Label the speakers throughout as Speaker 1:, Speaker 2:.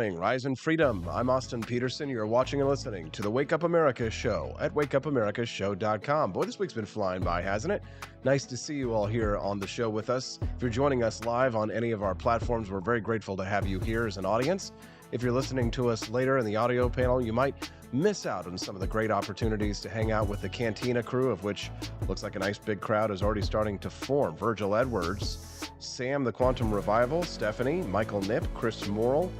Speaker 1: morning, rise in freedom. I'm Austin Peterson. You're watching and listening to the Wake Up America Show at wakeupAmericaShow.com. Boy, this week's been flying by, hasn't it? Nice to see you all here on the show with us. If you're joining us live on any of our platforms, we're very grateful to have you here as an audience. If you're listening to us later in the audio panel, you might miss out on some of the great opportunities to hang out with the Cantina crew, of which looks like a nice big crowd is already starting to form. Virgil Edwards, Sam the Quantum Revival, Stephanie, Michael Nip, Chris Morrill,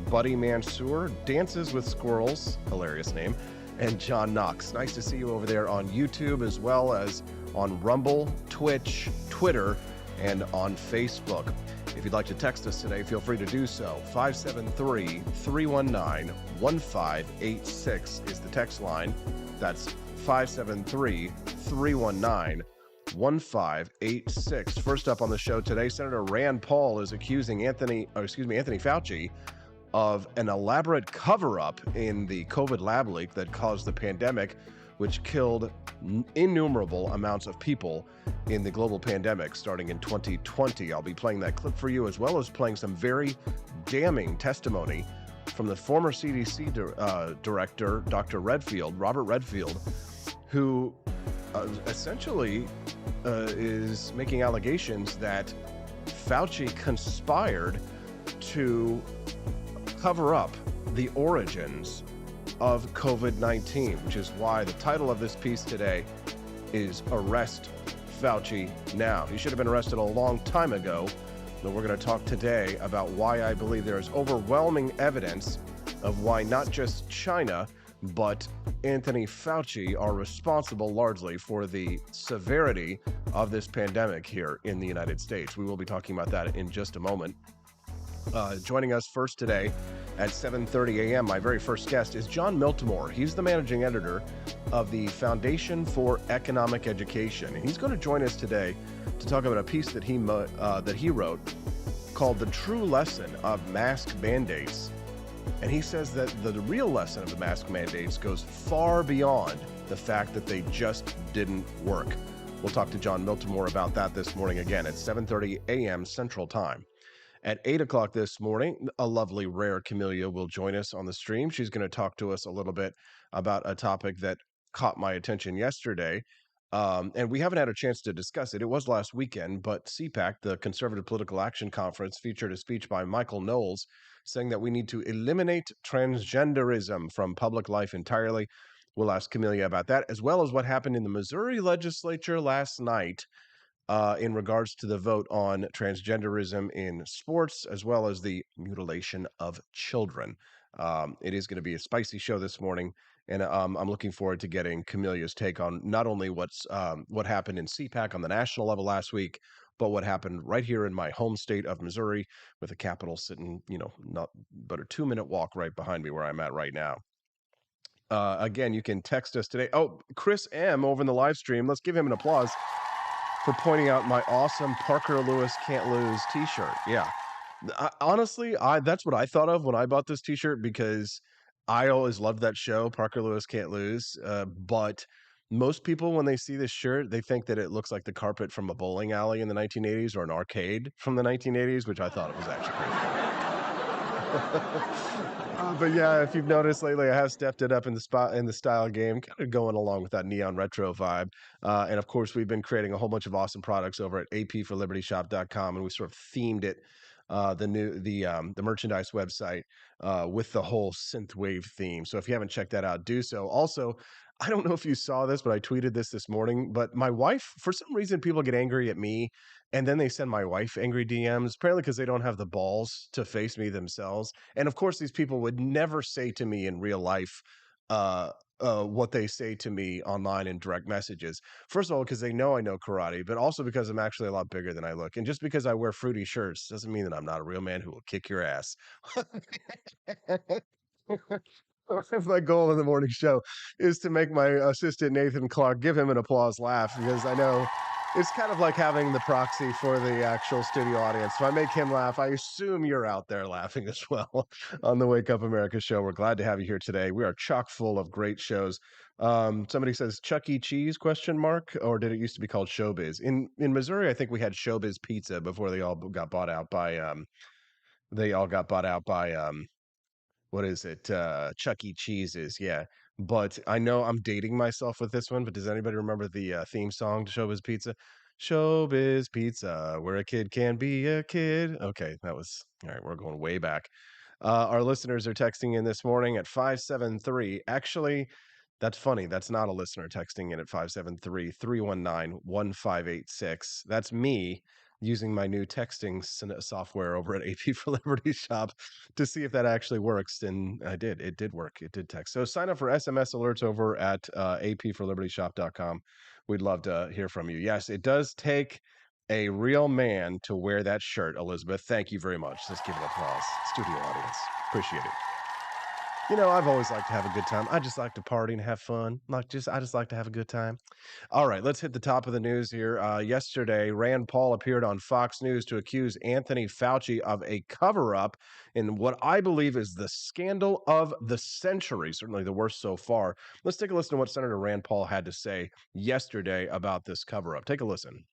Speaker 1: Buddy Mansour, Dances with Squirrels, hilarious name, and John Knox. Nice to see you over there on YouTube as well as on Rumble, Twitch, Twitter, and on Facebook. If you'd like to text us today, feel free to do so. 573-319-1586 is the text line. That's 573-319-1586. First up on the show today, Senator Rand Paul is accusing Anthony Fauci of an elaborate cover-up in the COVID lab leak that caused the pandemic, which killed innumerable amounts of people in the global pandemic starting in 2020. I'll be playing that clip for you, as well as playing some very damning testimony from the former CDC director, Dr. Robert Redfield, who essentially is making allegations that Fauci conspired to cover up the origins of COVID-19, which is why the title of this piece today is Arrest Fauci Now. He should have been arrested a long time ago, but we're going to talk today about why I believe there is overwhelming evidence of why not just China, but Anthony Fauci are responsible largely for the severity of this pandemic here in the United States. We will be talking about that in just a moment. Joining us first today at 7:30 a.m., my very first guest is John Miltmore. He's the managing editor of the Foundation for Economic Education. And he's going to join us today to talk about a piece that he wrote called The True Lesson of Mask Mandates. And he says that the real lesson of the mask mandates goes far beyond the fact that they just didn't work. We'll talk to John Miltmore about that this morning again at 7:30 a.m. Central Time. At 8 o'clock this morning, a lovely rare Camellia will join us on the stream. She's going to talk to us a little bit about a topic that caught my attention yesterday. And we haven't had a chance to discuss it. It was last weekend, but CPAC, the Conservative Political Action Conference, featured a speech by Michael Knowles saying that we need to eliminate transgenderism from public life entirely. We'll ask Camellia about that, as well as what happened in the Missouri legislature last night in regards to the vote on transgenderism in sports, as well as the mutilation of children. It is going to be a spicy show this morning, and I'm looking forward to getting Camelia's take on not only what happened in CPAC on the national level last week, but what happened right here in my home state of Missouri, with the Capitol sitting, not but a 2-minute walk right behind me where I'm at right now. Again, you can text us today. Oh, Chris M. over in the live stream. Let's give him an applause for pointing out my awesome Parker Lewis Can't Lose t-shirt. Yeah. Honestly, that's what I thought of when I bought this t-shirt, because I always loved that show, Parker Lewis Can't Lose. But most people, when they see this shirt, they think that it looks like the carpet from a bowling alley in the 1980s or an arcade from the 1980s, which I thought it was actually crazy. But yeah, if you've noticed lately, I have stepped it up in the style game, kind of going along with that neon retro vibe. And of course, we've been creating a whole bunch of awesome products over at apforlibertyshop.com, and we sort of themed it, the merchandise website, with the whole synthwave theme. So if you haven't checked that out, do so. Also, I don't know if you saw this, but I tweeted this morning. But my wife, for some reason, people get angry at me, and then they send my wife angry DMs, apparently because they don't have the balls to face me themselves. And of course, these people would never say to me in real life what they say to me online in direct messages. First of all, because they know I know karate, but also because I'm actually a lot bigger than I look. And just because I wear fruity shirts doesn't mean that I'm not a real man who will kick your ass. My goal in the morning show is to make my assistant Nathan Clark give him an applause laugh, because I know it's kind of like having the proxy for the actual studio audience. If I make him laugh, I assume you're out there laughing as well on the Wake Up America show. We're glad to have you here today. We are chock full of great shows. Somebody says Chuck E. Cheese ? Or did it used to be called Showbiz? In Missouri, I think we had Showbiz Pizza before they all got bought out by what is it? Chuck E. Cheese's, yeah. But I know I'm dating myself with this one, but does anybody remember the theme song to Showbiz Pizza? Showbiz Pizza, where a kid can be a kid. Okay, that was all right. We're going way back. Our listeners are texting in this morning at 573. Actually, that's funny. That's not a listener texting in at 573-319-1586. That's me using my new texting software over at AP for Liberty Shop to see if that actually works. And I did. It did work. It did text. So sign up for SMS alerts over at apforlibertyshop.com. We'd love to hear from you. Yes, it does take a real man to wear that shirt, Elizabeth. Thank you very much. Let's give an applause. Studio audience. Appreciate it. You know, I've always liked to have a good time. I just like to party and have fun. I just like to have a good time. All right, let's hit the top of the news here. Yesterday, Rand Paul appeared on Fox News to accuse Anthony Fauci of a cover-up in what I believe is the scandal of the century, certainly the worst so far. Let's take a listen to what Senator Rand Paul had to say yesterday about this cover-up. Take a listen.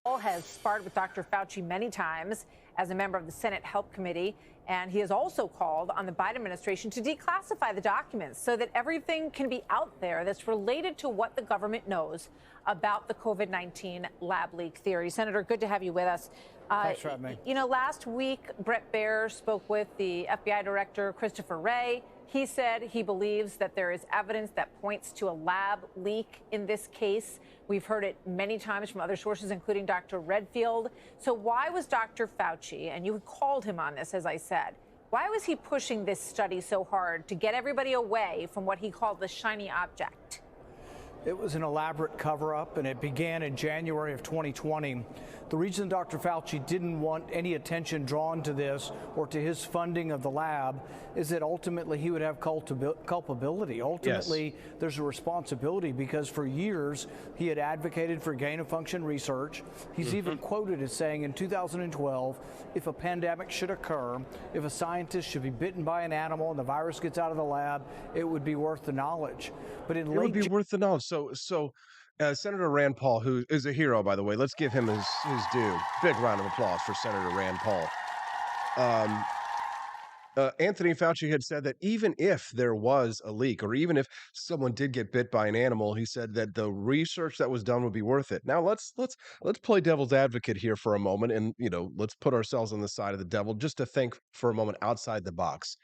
Speaker 2: Paul has sparred with Dr. Fauci many times as a member of the Senate Help Committee, and he has also called on the Biden administration to declassify the documents so that everything can be out there that's related to what the government knows about the COVID-19 lab leak theory. Senator, good to have you with us.
Speaker 3: Thanks for having me.
Speaker 2: You know, last week, Brett Baier spoke with the FBI Director, Christopher Wray. He said he believes that there is evidence that points to a lab leak in this case. We've heard it many times from other sources, including Dr. Redfield. So why was Dr. Fauci, and you called him on this, as I said, why was he pushing this study so hard to get everybody away from what he called the shiny object?
Speaker 3: It was an elaborate cover-up, and it began in January of 2020. The reason Dr. Fauci didn't want any attention drawn to this or to his funding of the lab is that ultimately he would have culpability. Ultimately, yes, there's a responsibility because for years he had advocated for gain-of-function research. He's even quoted as saying in 2012, if a pandemic should occur, if a scientist should be bitten by an animal and the virus gets out of the lab, it would be worth the knowledge. But in
Speaker 1: it would be worth the knowledge. So Senator Rand Paul, who is a hero, by the way, let's give him his due. Big round of applause for Senator Rand Paul. Anthony Fauci had said that even if there was a leak, or even if someone did get bit by an animal, he said that the research that was done would be worth it. Now let's play devil's advocate here for a moment, and let's put ourselves on the side of the devil just to think for a moment outside the box.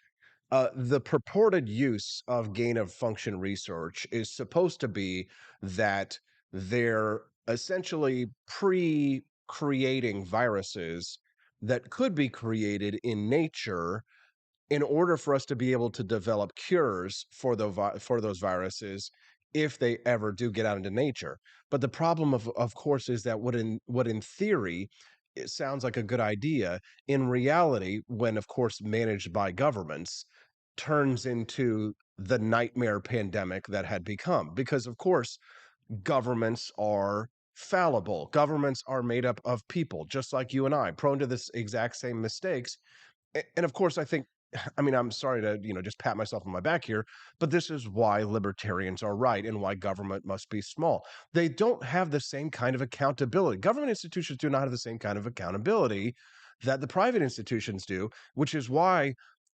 Speaker 1: The purported use of gain-of-function research is supposed to be that they're essentially pre-creating viruses that could be created in nature in order for us to be able to develop cures for those viruses if they ever do get out into nature. But the problem, of course, is that what in theory it sounds like a good idea, in reality, when of course managed by governments, turns into the nightmare pandemic that had become. Because of course, governments are fallible. Governments are made up of people, just like you and I, prone to this exact same mistakes. And of course, I'm sorry to, just pat myself on my back here, but this is why libertarians are right and why government must be small. They don't have the same kind of accountability. Government institutions do not have the same kind of accountability that the private institutions do, which is why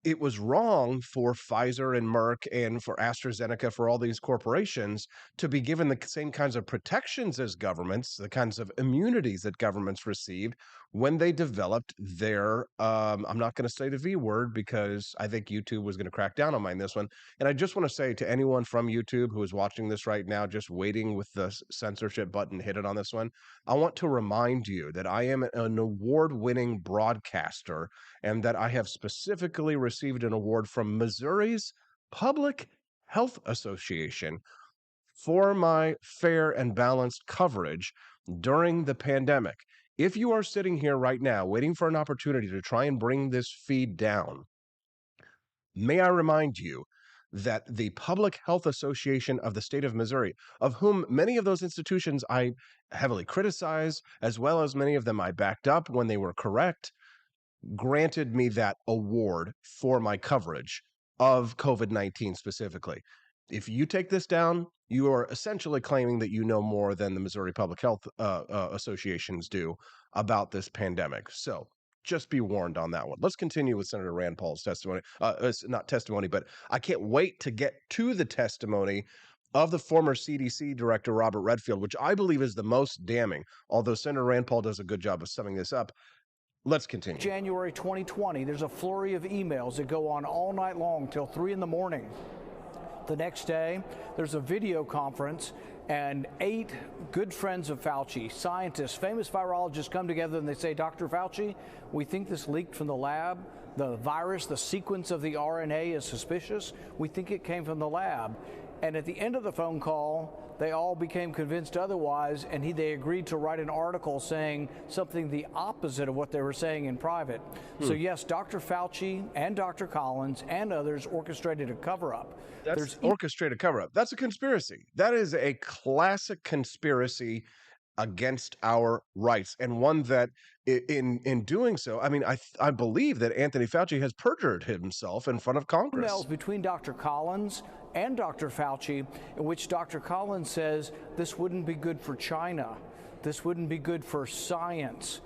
Speaker 1: it was wrong for Pfizer and Merck and for AstraZeneca, for all these corporations to be given the same kinds of protections as governments, the kinds of immunities that governments received when they developed their, I'm not going to say the V word because I think YouTube was going to crack down on me in this one. And I just want to say to anyone from YouTube who is watching this right now, just waiting with the censorship button, hit it on this one. I want to remind you that I am an award-winning broadcaster and that I have specifically received an award from Missouri's Public Health Association for my fair and balanced coverage during the pandemic. If you are sitting here right now waiting for an opportunity to try and bring this feed down, may I remind you that the Public Health Association of the state of Missouri, of whom many of those institutions I heavily criticize, as well as many of them I backed up when they were correct, granted me that award for my coverage of COVID-19 specifically. If you take this down, you are essentially claiming that you know more than the Missouri Public Health associations do about this pandemic. So Just be warned on that one. Let's continue with Senator Rand Paul's testimony. It's not testimony, but I can't wait to get to the testimony of the former CDC Director, Robert Redfield, which I believe is the most damning, although Senator Rand Paul does a good job of summing this up. Let's continue.
Speaker 3: January 2020, there's a flurry of emails that go on all night long till 3 in the morning. The next day, there's a video conference, and 8 good friends of Fauci, scientists, famous virologists, come together and they say, Dr. Fauci, we think this leaked from the lab. The virus, the sequence of the RNA is suspicious. We think it came from the lab. And at the end of the phone call, they all became convinced otherwise, and they agreed to write an article saying something the opposite of what they were saying in private. So yes, Dr. Fauci and Dr. Collins and others orchestrated a cover-up.
Speaker 1: That's orchestrated cover-up. That's a conspiracy. That is a classic conspiracy against our rights, and one that in doing so, I mean, I believe that Anthony Fauci has perjured himself in front of Congress.
Speaker 3: Emails between Dr. Collins and Dr. Fauci, in which Dr. Collins says this wouldn't be good for China, this wouldn't be good for science,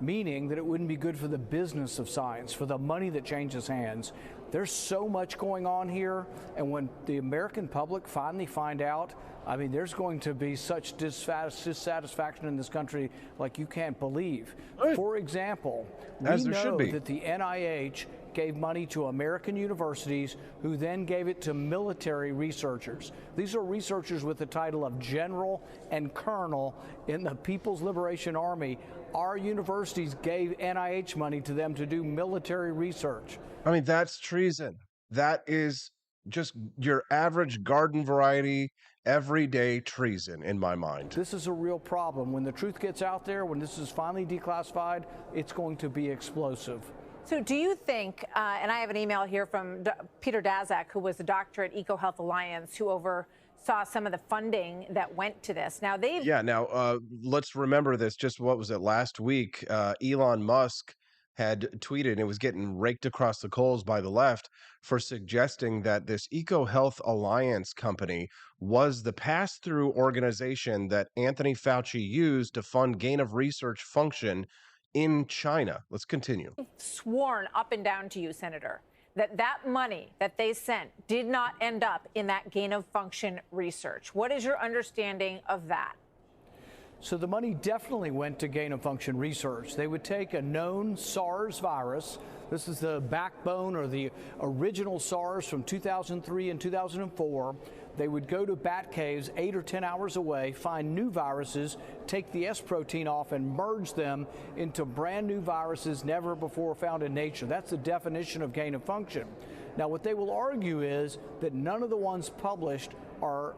Speaker 3: meaning that it wouldn't be good for the business of science, for the money that changes hands. There's so much going on here, and when the American public finally find out, I mean, there's going to be such dissatisfaction in this country like you can't believe.
Speaker 1: Right.
Speaker 3: For example, we know that the NIH gave money to American universities who then gave it to military researchers. These are researchers with the title of general and colonel in the People's Liberation Army. Our universities gave NIH money to them to do military research.
Speaker 1: I mean, that's treason. That is just your average garden variety, everyday treason in my mind.
Speaker 3: This is a real problem. When the truth gets out there, when this is finally declassified, it's going to be explosive.
Speaker 2: So do you think, and I have an email here from Peter Daszak, who was a doctor at EcoHealth Alliance, who oversaw some of the funding that went to this. Now they've...
Speaker 1: Yeah, now let's remember this. Just what was it last week? Elon Musk had tweeted, and it was getting raked across the coals by the left for suggesting that this EcoHealth Alliance company was the pass-through organization that Anthony Fauci used to fund gain of research function in China. Let's continue.
Speaker 2: Sworn up and down to you, Senator, that that money that they sent did not end up in that gain of function research. What is your understanding of that?
Speaker 3: So the money definitely went to gain of function research. They would take a known SARS virus. This is the backbone or the original SARS from 2003 and 2004. They would go to bat caves 8 or 10 hours away, find new viruses, take the S protein off and merge them into brand new viruses never before found in nature. That's the definition of gain of function. Now, what they will argue is that none of the ones published are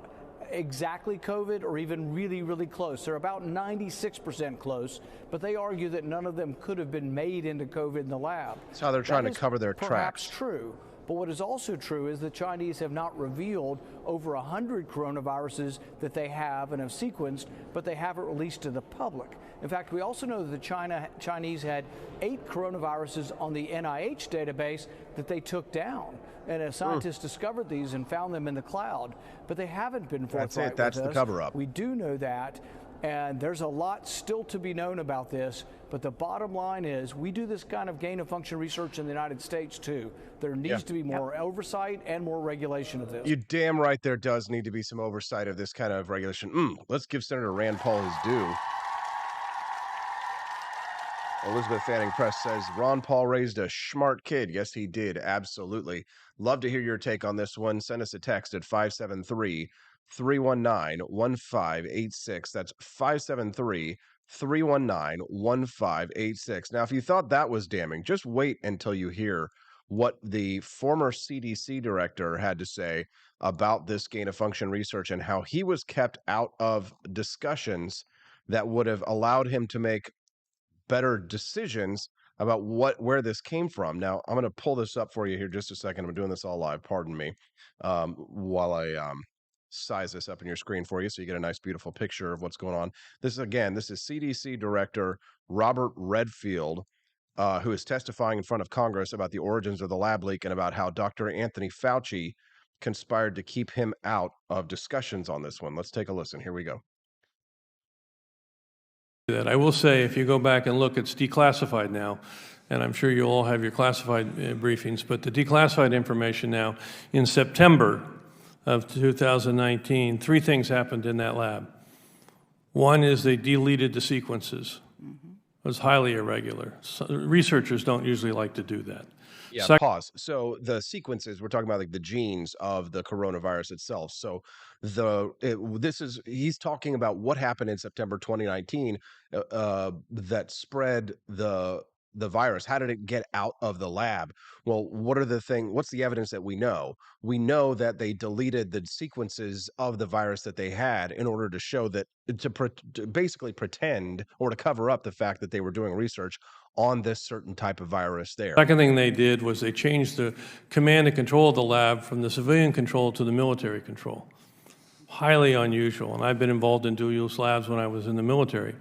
Speaker 3: exactly COVID or even really, really close. They're about 96% close, but they argue that none of them could have been made into COVID in the lab.
Speaker 1: That's how they're trying to cover their tracks.
Speaker 3: Perhaps true. But what is also true is the Chinese have not revealed over 100 coronaviruses that they have and have sequenced, but they haven't released to the public. In fact, we also know that the Chinese had 8 coronaviruses on the NIH database that they took down. And a scientist discovered these and found them in the cloud, but they haven't been forthright with us.
Speaker 1: That's the cover-up.
Speaker 3: We do know that, and there's a lot still to be known about this, but the bottom line is we do this kind of gain of function research in the United States too. There needs to be more oversight and more regulation of this.
Speaker 1: You're damn right there does need to be some oversight of this kind of regulation. Let's give Senator Rand Paul his due. Elizabeth Fanning Press says, Ron Paul raised a smart kid. Yes, he did. Absolutely. Love to hear your take on this one. Send us a text at 573-319-1586. That's 573-319-1586. Now, if you thought that was damning, just wait until you hear what the former CDC director had to say about this gain of function research and how he was kept out of discussions that would have allowed him to make better decisions about where this came from. Now, I'm going to pull this up for you here just a second. I'm doing this all live, pardon me, while I size this up in your screen for you so you get a nice, beautiful picture of what's going on. This is CDC Director Robert Redfield, who is testifying in front of Congress about the origins of the lab leak and about how Dr. Anthony Fauci conspired to keep him out of discussions on this one. Let's take a listen. Here we go.
Speaker 4: That I will say, if you go back and look, it's declassified now, and I'm sure you'll all have your classified briefings, but the declassified information now, in September of 2019, 3 things happened in that lab. One is they deleted the sequences. It was highly irregular. So researchers don't usually like to do that.
Speaker 1: Yeah, pause. So the sequences, we're talking about like the genes of the coronavirus itself. So he's talking about what happened in September 2019 that spread the virus. How did it get out of the lab? Well, what's the evidence that we know? We know that they deleted the sequences of the virus that they had in order to show that to basically pretend or to cover up the fact that they were doing research on this certain type of virus there.
Speaker 4: Second thing they did was they changed the command and control of the lab from the civilian control to the military control. Highly unusual, and I've been involved in dual-use labs when I was in the military.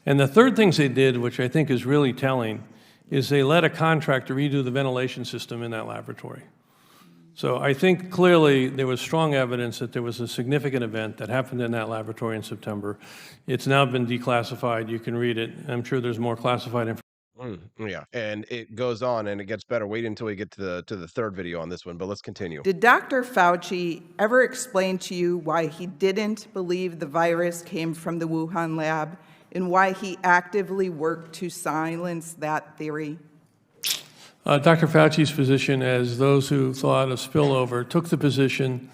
Speaker 4: And the third things they did, which I think is really telling, is they let a contractor redo the ventilation system in that laboratory. So I think clearly there was strong evidence that there was a significant event that happened in that laboratory in September. It's now been declassified. You can read it. I'm sure there's more classified information.
Speaker 1: Yeah, and it goes on and it gets better. Wait until we get to the third video on this one, but let's continue.
Speaker 5: Did Dr. Fauci ever explain to you why he didn't believe the virus came from the Wuhan lab and why he actively worked to silence that theory?
Speaker 4: Dr. Fauci's position, as those who thought of spillover, took the position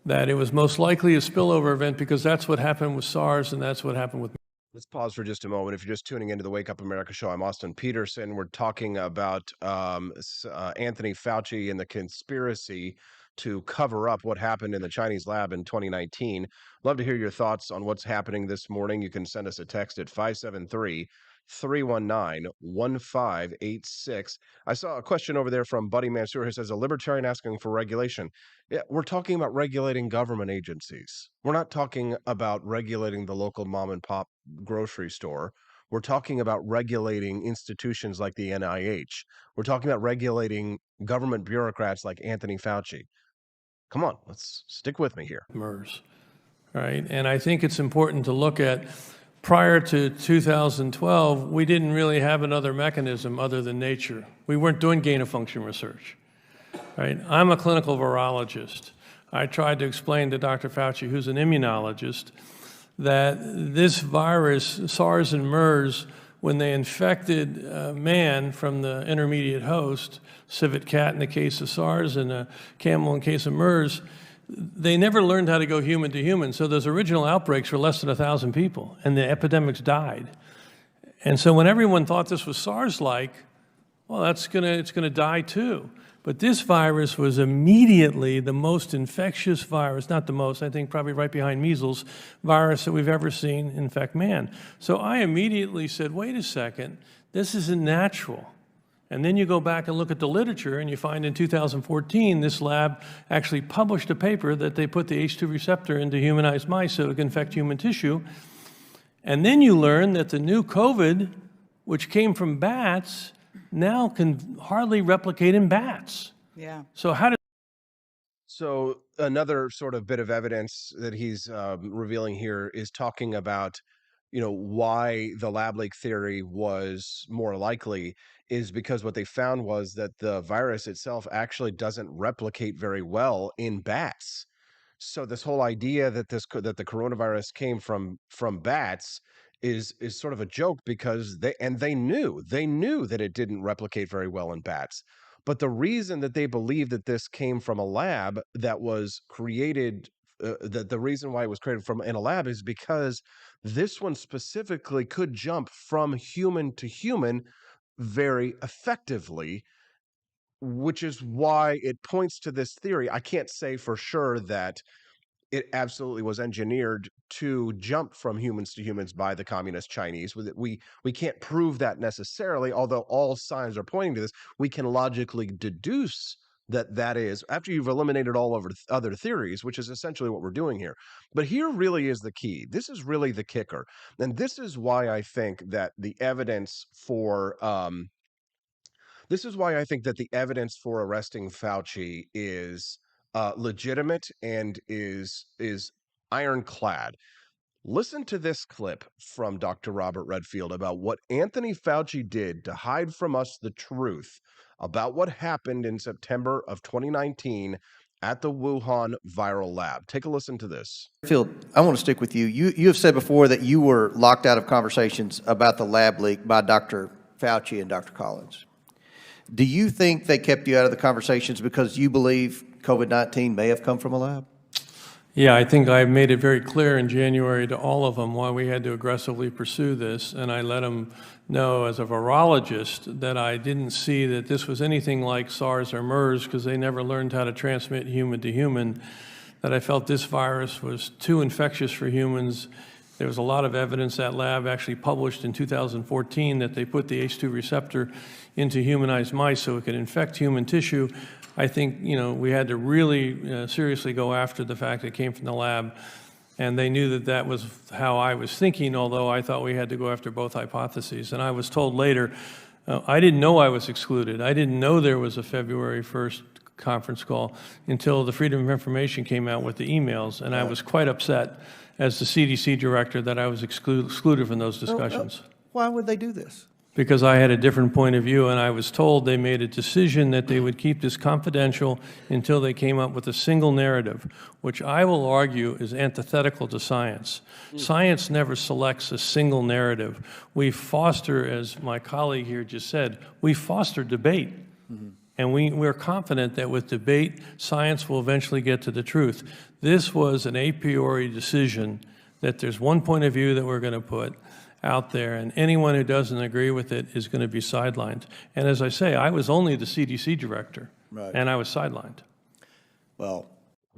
Speaker 4: that it was most likely a spillover event because that's what happened with SARS and that's what happened with.
Speaker 1: Let's pause for just a moment. If you're just tuning into the Wake Up America show, I'm Austin Peterson. We're talking about Anthony Fauci and the conspiracy to cover up what happened in the Chinese lab in 2019. Love to hear your thoughts on what's happening this morning. You can send us a text at 573-319-1586. I saw a question over there from Buddy Mansour who says, a libertarian asking for regulation. Yeah, we're talking about regulating government agencies. We're not talking about regulating the local mom and pop grocery store. We're talking about regulating institutions like the NIH. We're talking about regulating government bureaucrats like Anthony Fauci. Come on, let's stick with me here.
Speaker 4: MERS, right? And I think it's important to look at, prior to 2012, we didn't really have another mechanism other than nature. We weren't doing gain-of-function research, right? I'm a clinical virologist. I tried to explain to Dr. Fauci, who's an immunologist, that this virus, SARS and MERS, when they infected man from the intermediate host, civet cat in the case of SARS and a camel in the case of MERS, they never learned how to go human to human. So those original outbreaks were less than 1,000 people, and the epidemics died. And so when everyone thought this was SARS-like, well, it's gonna die too. But this virus was immediately the most infectious virus, not the most, I think probably right behind measles, virus that we've ever seen infect man. So I immediately said, wait a second, this isn't natural. And then you go back and look at the literature and you find in 2014, this lab actually published a paper that they put the H2 receptor into humanized mice so it can infect human tissue. And then you learn that the new COVID, which came from bats, now can hardly replicate in bats.
Speaker 5: Yeah.
Speaker 4: So how did...
Speaker 1: So another sort of bit of evidence that he's revealing here is talking about, why the lab leak theory was more likely is because what they found was that the virus itself actually doesn't replicate very well in bats. So this whole idea that that the coronavirus came from bats is sort of a joke because they knew that it didn't replicate very well in bats. But the reason that they believe that this came from a lab that was created, that the reason why it was created from in a lab is because this one specifically could jump from human to human very effectively, which is why it points to this theory. I can't say for sure that it absolutely was engineered to jump from humans to humans by the communist Chinese. We can't prove that necessarily, although all signs are pointing to this. We can logically deduce that is, after you've eliminated all over other theories, which is essentially what we're doing here. But here really is the key. This is really the kicker. And this is why I think that the evidence for arresting Fauci is legitimate and is ironclad. Listen to this clip from Dr. Robert Redfield about what Anthony Fauci did to hide from us the truth about what happened in September of 2019 at the Wuhan viral lab. Take a listen to this.
Speaker 6: Phil, I want to stick with you. You have said before that you were locked out of conversations about the lab leak by Dr. Fauci and Dr. Collins. Do you think they kept you out of the conversations because you believe COVID-19 may have come from a lab?
Speaker 4: Yeah, I think I made it very clear in January to all of them why we had to aggressively pursue this, and I let them know as a virologist that I didn't see that this was anything like SARS or MERS because they never learned how to transmit human to human, that I felt this virus was too infectious for humans. There was a lot of evidence that lab actually published in 2014 that they put the H2 receptor into humanized mice so it could infect human tissue. I think, we had to really seriously go after the fact that it came from the lab, and they knew that that was how I was thinking, although I thought we had to go after both hypotheses. And I was told later, I didn't know I was excluded. I didn't know there was a February 1st conference call until the Freedom of Information came out with the emails, and I was quite upset as the CDC director that I was excluded from those discussions.
Speaker 6: Why would they do this?
Speaker 4: Because I had a different point of view, and I was told they made a decision that they would keep this confidential until they came up with a single narrative, which I will argue is antithetical to science. Science never selects a single narrative. We foster, as my colleague here just said, we foster debate. And we're confident that with debate, science will eventually get to the truth. This was an a priori decision that there's one point of view that we're going to put out there, and anyone who doesn't agree with it is going to be sidelined. And as I say, I was only the CDC director, and I was sidelined.
Speaker 6: Well,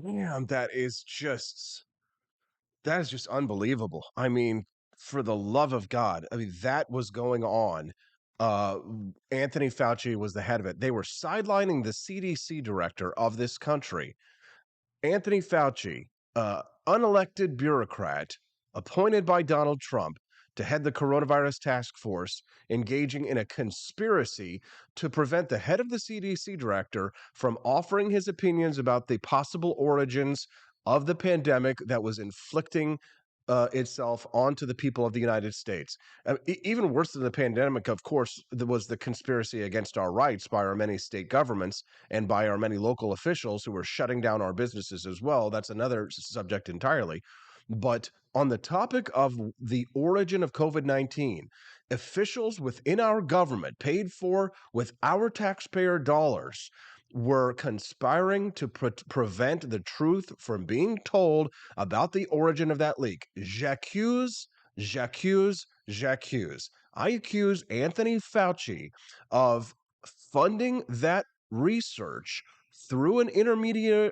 Speaker 1: yeah, that is just unbelievable. I mean, for the love of God, I mean, that was going on. Anthony Fauci was the head of it. They were sidelining the CDC director of this country. Anthony Fauci, unelected bureaucrat, appointed by Donald Trump to head the coronavirus task force, engaging in a conspiracy to prevent the head of the CDC director from offering his opinions about the possible origins of the pandemic that was inflicting itself onto the people of the United States. Even worse than the pandemic, of course, was the conspiracy against our rights by our many state governments and by our many local officials who were shutting down our businesses as well. That's another subject entirely. But on the topic of the origin of COVID-19, officials within our government, paid for with our taxpayer dollars, were conspiring to prevent the truth from being told about the origin of that leak. J'accuse. I accuse Anthony Fauci of funding that research through an intermediary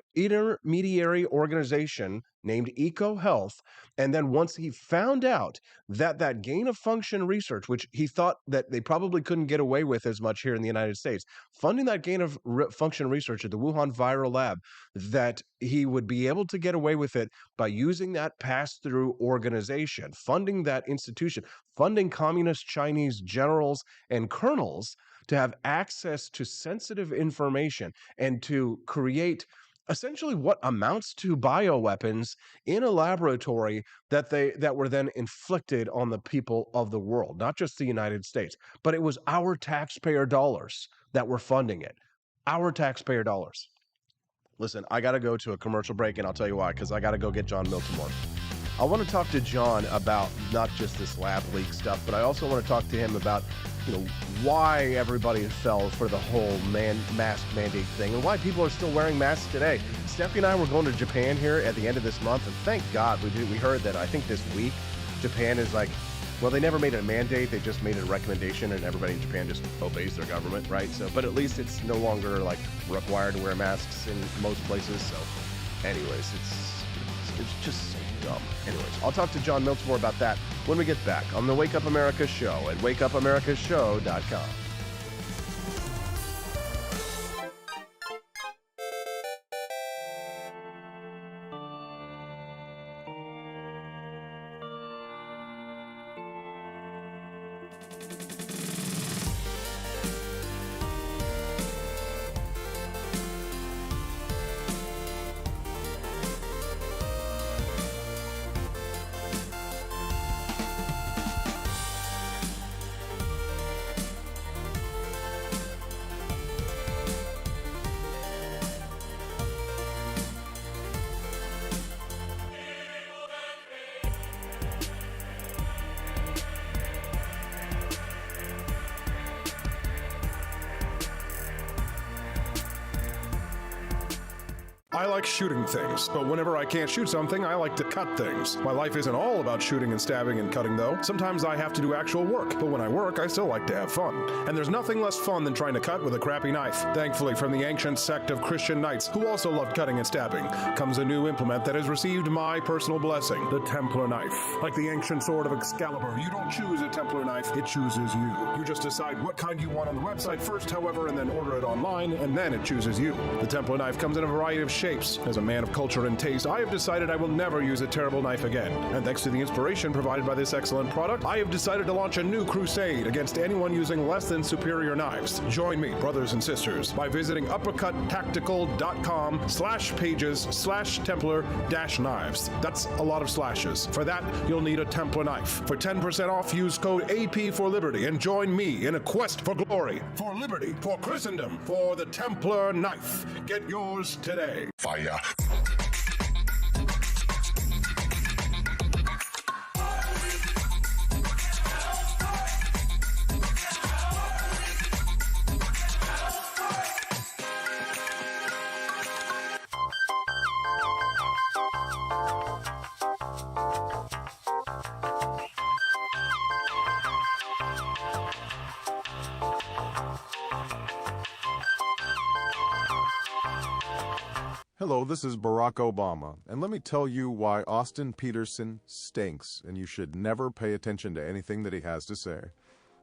Speaker 1: organization named EcoHealth. And then once he found out that gain of function research, which he thought that they probably couldn't get away with as much here in the United States, funding that gain of function research at the Wuhan viral lab, that he would be able to get away with it by using that pass-through organization, funding that institution, funding communist Chinese generals and colonels to have access to sensitive information and to create essentially what amounts to bioweapons in a laboratory that were then inflicted on the people of the world, not just the United States, but it was our taxpayer dollars that were funding it. Our taxpayer dollars. Listen, I got to go to a commercial break, and I'll tell you why, because I got to go get John Miltmore. I want to talk to John about not just this lab leak stuff, but I also want to talk to him about, why everybody fell for the whole mask mandate thing and why people are still wearing masks today. Steffi and I were going to Japan here at the end of this month, and thank God we heard that I think this week Japan is like, well, they never made it a mandate, they just made it a recommendation, and everybody in Japan just obeys their government, right? So, but at least it's no longer like required to wear masks in most places. So anyways, it's just so dumb. Anyways, I'll talk to John Miltmore about that when we get back on the Wake Up America Show at wakeupAmericaShow.com.
Speaker 7: I like shooting things, but whenever I can't shoot something, I like to cut things. My life isn't all about shooting and stabbing and cutting, though. Sometimes I have to do actual work, but when I work, I still like to have fun. And there's nothing less fun than trying to cut with a crappy knife. Thankfully, from the ancient sect of Christian knights, who also loved cutting and stabbing, comes a new implement that has received my personal blessing, the Templar knife. Like the ancient sword of Excalibur, you don't choose a Templar knife, it chooses you. You just decide what kind you want on the website first, however, and then order it online, and then it chooses you. The Templar knife comes in a variety of shapes. As a man of culture and taste, I have decided I will never use a terrible knife again. And thanks to the inspiration provided by this excellent product, I have decided to launch a new crusade against anyone using less than superior knives. Join me, brothers and sisters, by visiting uppercuttactical.com/pages/Templar-knives. That's a lot of slashes. For that, you'll need a Templar knife. For 10% off, use code AP for Liberty and join me in a quest for glory, for liberty, for Christendom, for the Templar knife. Get yours today. Fire.
Speaker 8: Hello, this is Barack Obama, and let me tell you why Austin Peterson stinks, and you should never pay attention to anything that he has to say.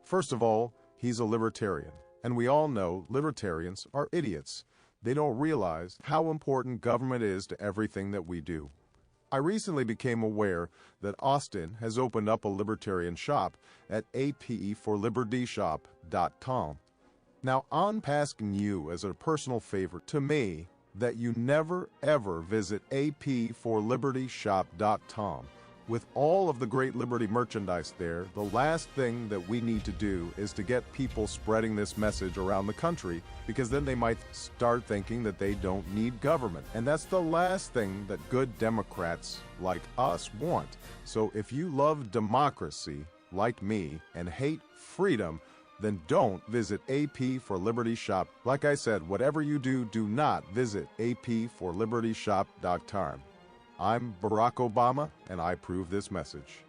Speaker 8: First of all, he's a libertarian, and we all know libertarians are idiots. They don't realize how important government is to everything that we do. I recently became aware that Austin has opened up a libertarian shop at apeforlibertyshop.com. Now, I'm asking you as a personal favor to me that you never ever visit apeforlibertyshop.com. With all of the great Liberty merchandise there, the last thing that we need to do is to get people spreading this message around the country, because then they might start thinking that they don't need government. And that's the last thing that good Democrats like us want. So if you love democracy, like me, and hate freedom, then don't visit AP for Liberty Shop. Like I said, whatever you do, do not visit aporlibertyshop.com. I'm Barack Obama, and I approve this message.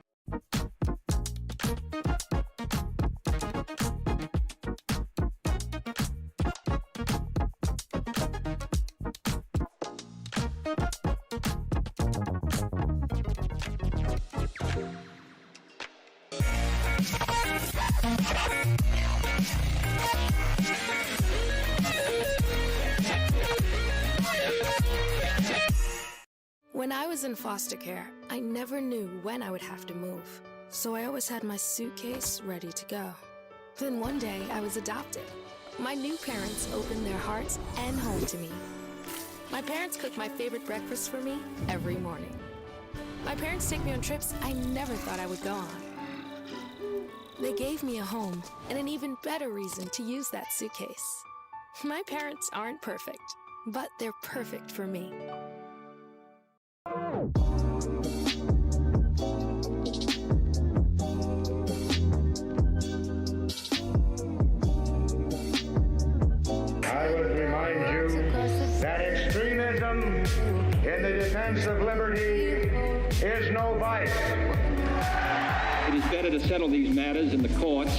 Speaker 9: When I was in foster care, I never knew when I would have to move, so I always had my suitcase ready to go. Then one day, I was adopted. My new parents opened their hearts and home to me. My parents cook my favorite breakfast for me every morning. My parents take me on trips I never thought I would go on. They gave me a home and an even better reason to use that suitcase. My parents aren't perfect, but they're perfect for me.
Speaker 10: I would remind you that extremism in the defense of liberty is no vice.
Speaker 11: It is better to settle these matters in the courts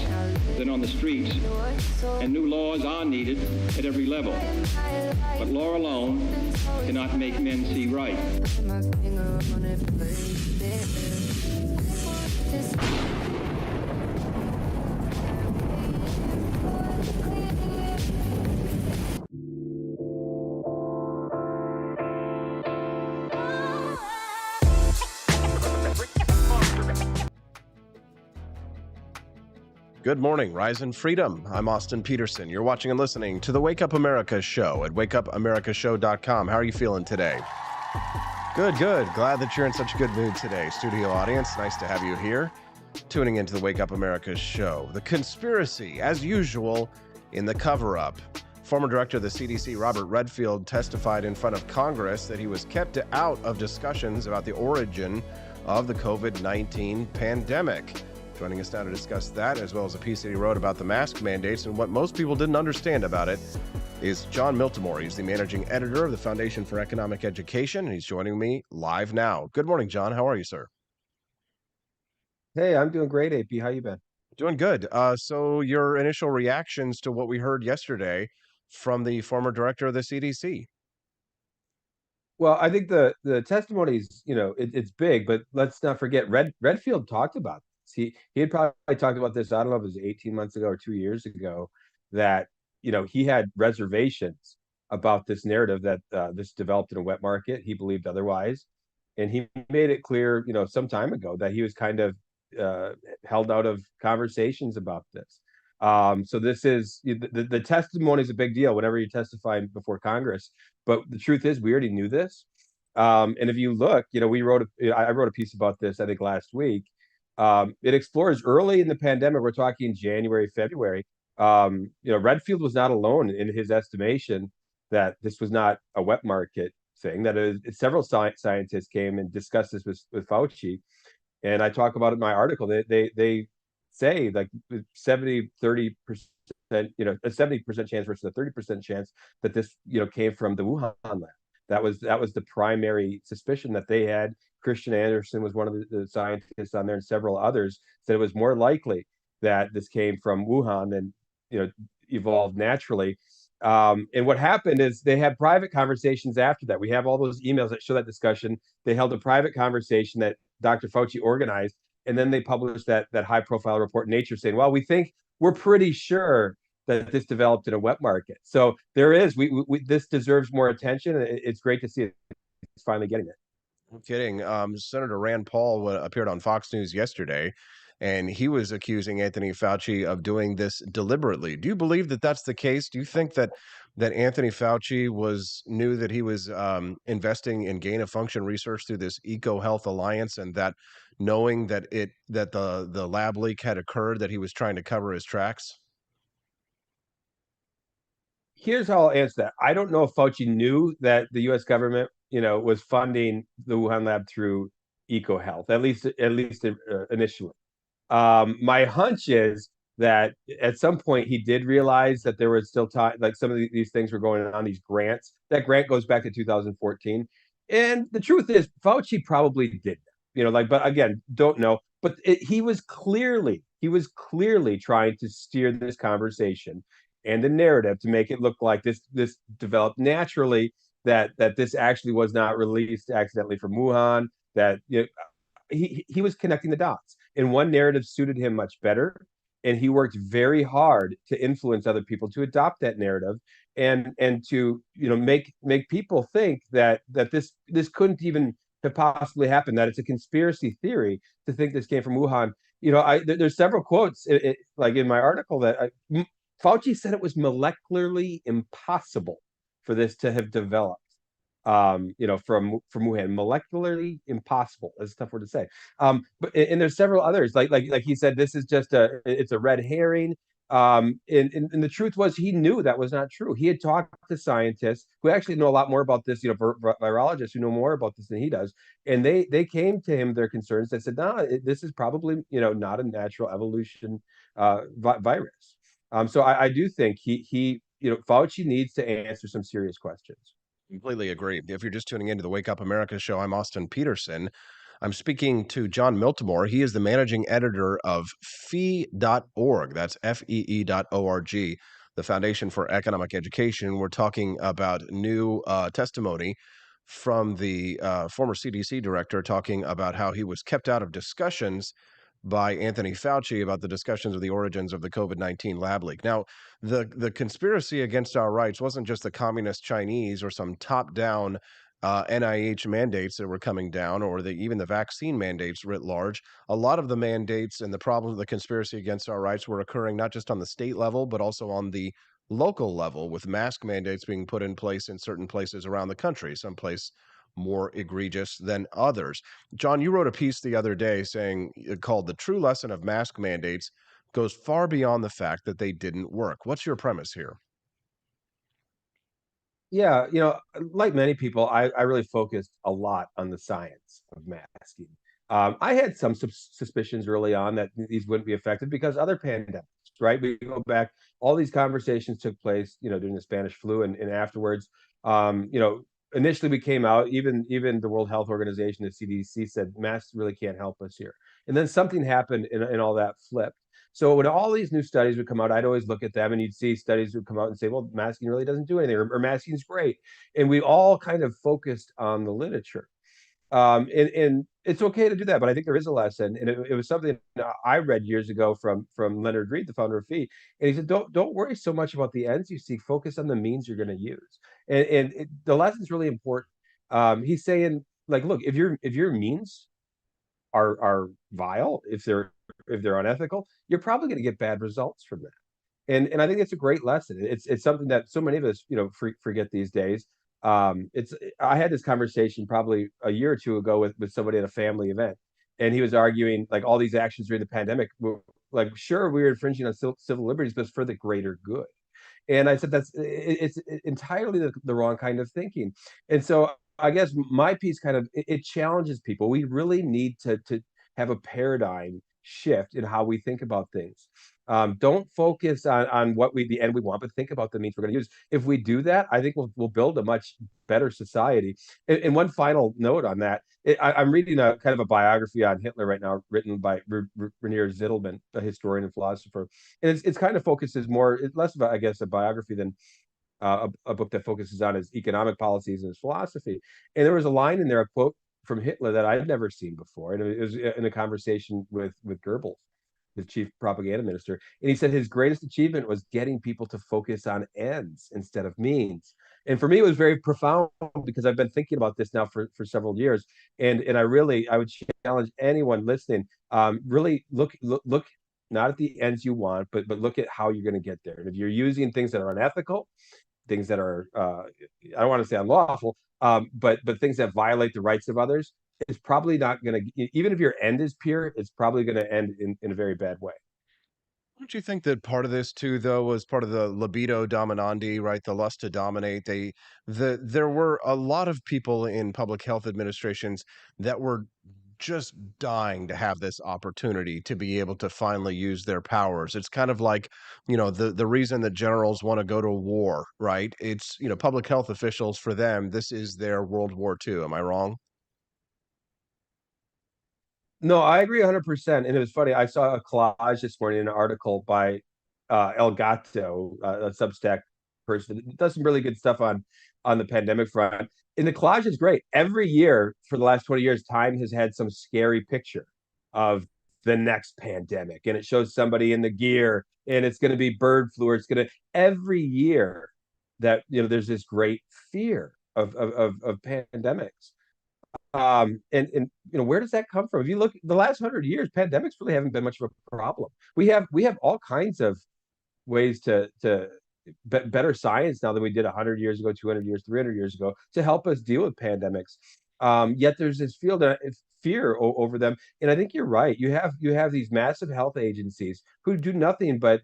Speaker 11: than on the streets, and new laws are needed at every level. But law alone cannot make men see right.
Speaker 1: Good morning, Rise and Freedom. I'm Austin Peterson. You're watching and listening to the Wake Up America show at wakeupamericashow.com. How are you feeling today? Good, good. Glad that you're in such a good mood today. Studio audience, nice to have you here. Tuning into the Wake Up America show. The conspiracy, as usual, in the cover-up. Former director of the CDC, Robert Redfield, testified in front of Congress that he was kept out of discussions about the origin of the COVID-19 pandemic. Joining us now to discuss that, as well as a piece that he wrote about the mask mandates and what most people didn't understand about it, is John Miltmore. He's the managing editor of the Foundation for Economic Education, and he's joining me live now. Good morning, John. How are you, sir?
Speaker 12: Hey, I'm doing great, AP. How you been?
Speaker 1: Doing good. So your initial reactions to what we heard yesterday from the former director of the CDC.
Speaker 12: Well, I think the testimony's, it's big, but let's not forget Redfield talked about this. He had probably talked about this, I don't know if it was 18 months ago or 2 years ago, that he had reservations about this narrative that this developed in a wet market. He believed otherwise. And he made it clear, some time ago that he was kind of held out of conversations about this. So this is the testimony is a big deal whenever you testify before Congress. But the truth is, we already knew this. And if you look, I wrote a piece about this, I think last week. It explores early in the pandemic. We're talking January, February. Redfield was not alone in his estimation that this was not a wet market thing. That several scientists came and discussed this with Fauci. And I talk about it in my article. They say like 30%, a 70% chance versus a 30% chance that this, came from the Wuhan lab. That was the primary suspicion that they had. Christian Anderson was one of the scientists on there, and several others said it was more likely that this came from Wuhan than, evolved naturally. And what happened is they had private conversations after that. We have all those emails that show that discussion. They held a private conversation that Dr. Fauci organized, and then they published that high-profile report in Nature saying, well, we're pretty sure that this developed in a wet market. So there is, this deserves more attention. It's great to see it's finally getting it.
Speaker 1: No kidding. Senator Rand Paul appeared on Fox News yesterday, and he was accusing Anthony Fauci of doing this deliberately. Do you believe that that's the case? Do you think that Anthony Fauci knew that he was investing in gain-of-function research through this EcoHealth Alliance, and that knowing that the lab leak had occurred, that he was trying to cover his tracks?
Speaker 12: Here's how I'll answer that. I don't know if Fauci knew that the U.S. government, was funding the Wuhan lab through EcoHealth, at least initially. My hunch is that at some point he did realize that there was still time, like some of these things were going on, these grants. That grant goes back to 2014. And the truth is, Fauci probably did that, but again, don't know. But he was clearly trying to steer this conversation and the narrative to make it look like this developed naturally, that this actually was not released accidentally from Wuhan, that he was connecting the dots. And one narrative suited him much better, and he worked very hard to influence other people to adopt that narrative and to make people think that this couldn't even have possibly happened, that it's a conspiracy theory to think this came from Wuhan. There's several quotes like in my article that Fauci said it was molecularly impossible for this to have developed from Wuhan. Molecularly impossible. That's a tough word to say. But there's several others. Like he said, this is just it's a red herring. And the truth was, he knew that was not true. He had talked to scientists who actually know a lot more about this, virologists who know more about this than he does. And they came to him, their concerns. They said, no, this is probably, not a natural evolution virus. So I do think he Fauci needs to answer some serious questions.
Speaker 1: Completely agree. If you're just tuning into the Wake Up America show, I'm Austin Peterson. I'm speaking to John Miltmore. He is the managing editor of fee.org. That's FEE.org, the Foundation for Economic Education. We're talking about new testimony from the former CDC director, talking about how he was kept out of discussions by Anthony Fauci about the discussions of the origins of the COVID-19 lab leak. Now, the conspiracy against our rights wasn't just the communist Chinese or some top-down NIH mandates that were coming down, or even the vaccine mandates writ large. A lot of the mandates and the problems of the conspiracy against our rights were occurring not just on the state level, but also on the local level, with mask mandates being put in place in certain places around the country, someplace more egregious than others. John, you wrote a piece the other day called "The True Lesson of Mask Mandates Goes Far Beyond the Fact That They Didn't Work." What's your premise here?
Speaker 12: Yeah, like many people, I really focused a lot on the science of masking. I had some suspicions early on that these wouldn't be effective because other pandemics, right? We go back, all these conversations took place, during the Spanish flu and afterwards. Initially we came out, even the World Health Organization, the CDC said masks really can't help us here. And then something happened and all that flipped. So when all these new studies would come out, I'd always look at them and you'd see studies would come out and say, well, masking really doesn't do anything, or masking's great. And we all kind of focused on the literature. And it's okay to do that, but I think there is a lesson, and it was something I read years ago from Leonard Reed, the founder of FEE, and he said, don't worry so much about the ends you seek, focus on the means you're going to use, and the lesson's really important. He's saying, like, look, if your means are vile, if they're unethical, you're probably going to get bad results from that. And I think it's a great lesson. It's something that so many of us, forget these days. I had this conversation probably a year or two ago with somebody at a family event, and he was arguing like all these actions during the pandemic were like, sure, we were infringing on civil liberties, but it's for the greater good. And I said it's entirely the wrong kind of thinking. And so I guess my piece kind of it challenges people. We really need to have a paradigm shift in how we think about things. Don't focus on what the end we want, but think about the means we're going to use. If we do that, I think we'll build a much better society. And one final note on that, I'm reading a kind of a biography on Hitler right now, written by Rainier Zittelman, a historian and philosopher. And it's kind of focuses less about, I guess, a biography than a book that focuses on his economic policies and his philosophy. And there was a line in there, a quote from Hitler that I'd never seen before, and it was in a conversation with Goebbels, the chief propaganda minister, and he said his greatest achievement was getting people to focus on ends instead of means. And for me, it was very profound because I've been thinking about this now for several years, and I would challenge anyone listening, really look not at the ends you want, but look at how you're going to get there. And if you're using things that are unethical, things that are I don't want to say unlawful, but things that violate the rights of others, it's probably not going to, even if your end is pure, it's probably going to end in a very bad way.
Speaker 1: Don't you think that part of this too, though, was part of the libido dominandi, right? The lust to dominate. There were a lot of people in public health administrations that were just dying to have this opportunity to be able to finally use their powers. It's kind of like, the reason that generals want to go to war, right? It's, public health officials, for them, this is their World War II. Am I wrong?
Speaker 12: No, I agree 100%. And it was funny. I saw a collage this morning, an article by El Gato, a Substack person that does some really good stuff on the pandemic front. And the collage is great. Every year for the last 20 years, Time has had some scary picture of the next pandemic. And it shows somebody in the gear, and it's going to be bird flu, or it's going to, every year that, there's this great fear of pandemics. And where does that come from? If you look the last 100 years, pandemics really haven't been much of a problem. We have all kinds of ways to better science now than we did 100 years ago, 200 years, 300 years ago, to help us deal with pandemics. Yet there's this fear over them, and I think you're right. You have these massive health agencies who do nothing but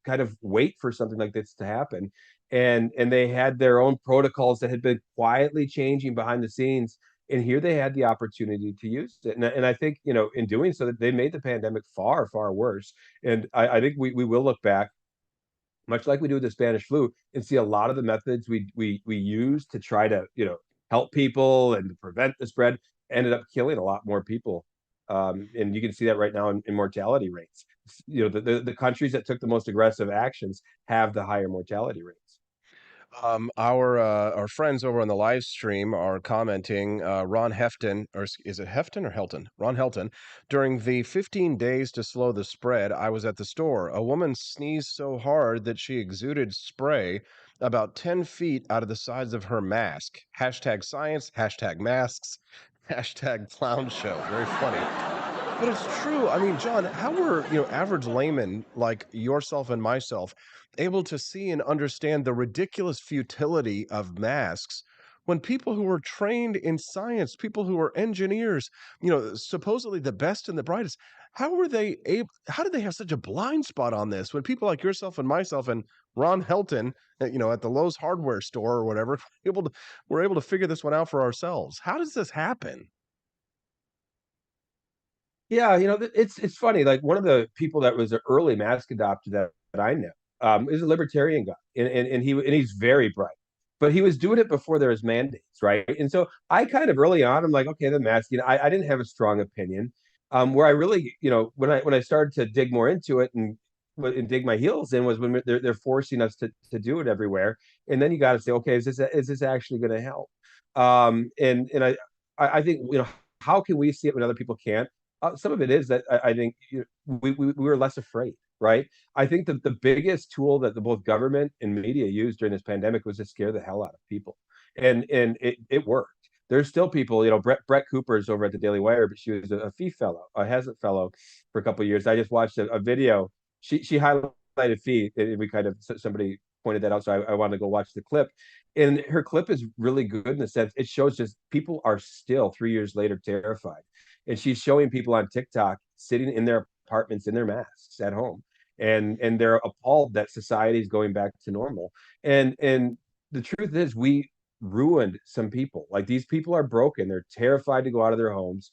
Speaker 12: kind of wait for something like this to happen, and they had their own protocols that had been quietly changing behind the scenes. And here they had the opportunity to use it. And I think, in doing so, that they made the pandemic far, far worse. And I think we will look back, much like we do with the Spanish flu, and see a lot of the methods we use to try to, help people and to prevent the spread ended up killing a lot more people. And you can see that right now in mortality rates. The countries that took the most aggressive actions have the higher mortality rates.
Speaker 1: Our friends over on the live stream are commenting, Ron Hefton, or is it Hefton or Helton? Ron Helton. During the 15 days to slow the spread, I was at the store. A woman sneezed so hard that she exuded spray about 10 feet out of the sides of her mask. Hashtag science, hashtag masks, hashtag clown show. Very funny. But it's true. I mean, John, how were, average laymen like yourself and myself able to see and understand the ridiculous futility of masks when people who were trained in science, people who were engineers, supposedly the best and the brightest, how were they able, how did they have such a blind spot on this when people like yourself and myself and Ron Helton, at the Lowe's hardware store or whatever, were able to figure this one out for ourselves? How does this happen?
Speaker 12: Yeah, it's funny. Like one of the people that was an early mask adopter that I know is a libertarian guy, and he's very bright, but he was doing it before there was mandates, right? And so I kind of early on, I'm like, okay, the mask. I didn't have a strong opinion. Where I really, when I started to dig more into it and dig my heels in was when they're forcing us to do it everywhere, and then you got to say, okay, is this actually going to help? And I think how can we see it when other people can't? Some of it is that I think we were less afraid, right? I think that the biggest tool that both government and media used during this pandemic was to scare the hell out of people, and it worked. There's still people, Brett Cooper's over at the Daily Wire, but she was a FEE fellow, a Hazlitt fellow for a couple of years. I just watched a video. She highlighted FEE, and we kind of somebody pointed that out, so I wanted to go watch the clip. And her clip is really good in the sense it shows just people are still 3 years later terrified, and she's showing people on TikTok sitting in their apartments in their masks at home, and they're appalled that society is going back to normal. And the truth is, we ruined some people. Like these people are broken. They're terrified to go out of their homes.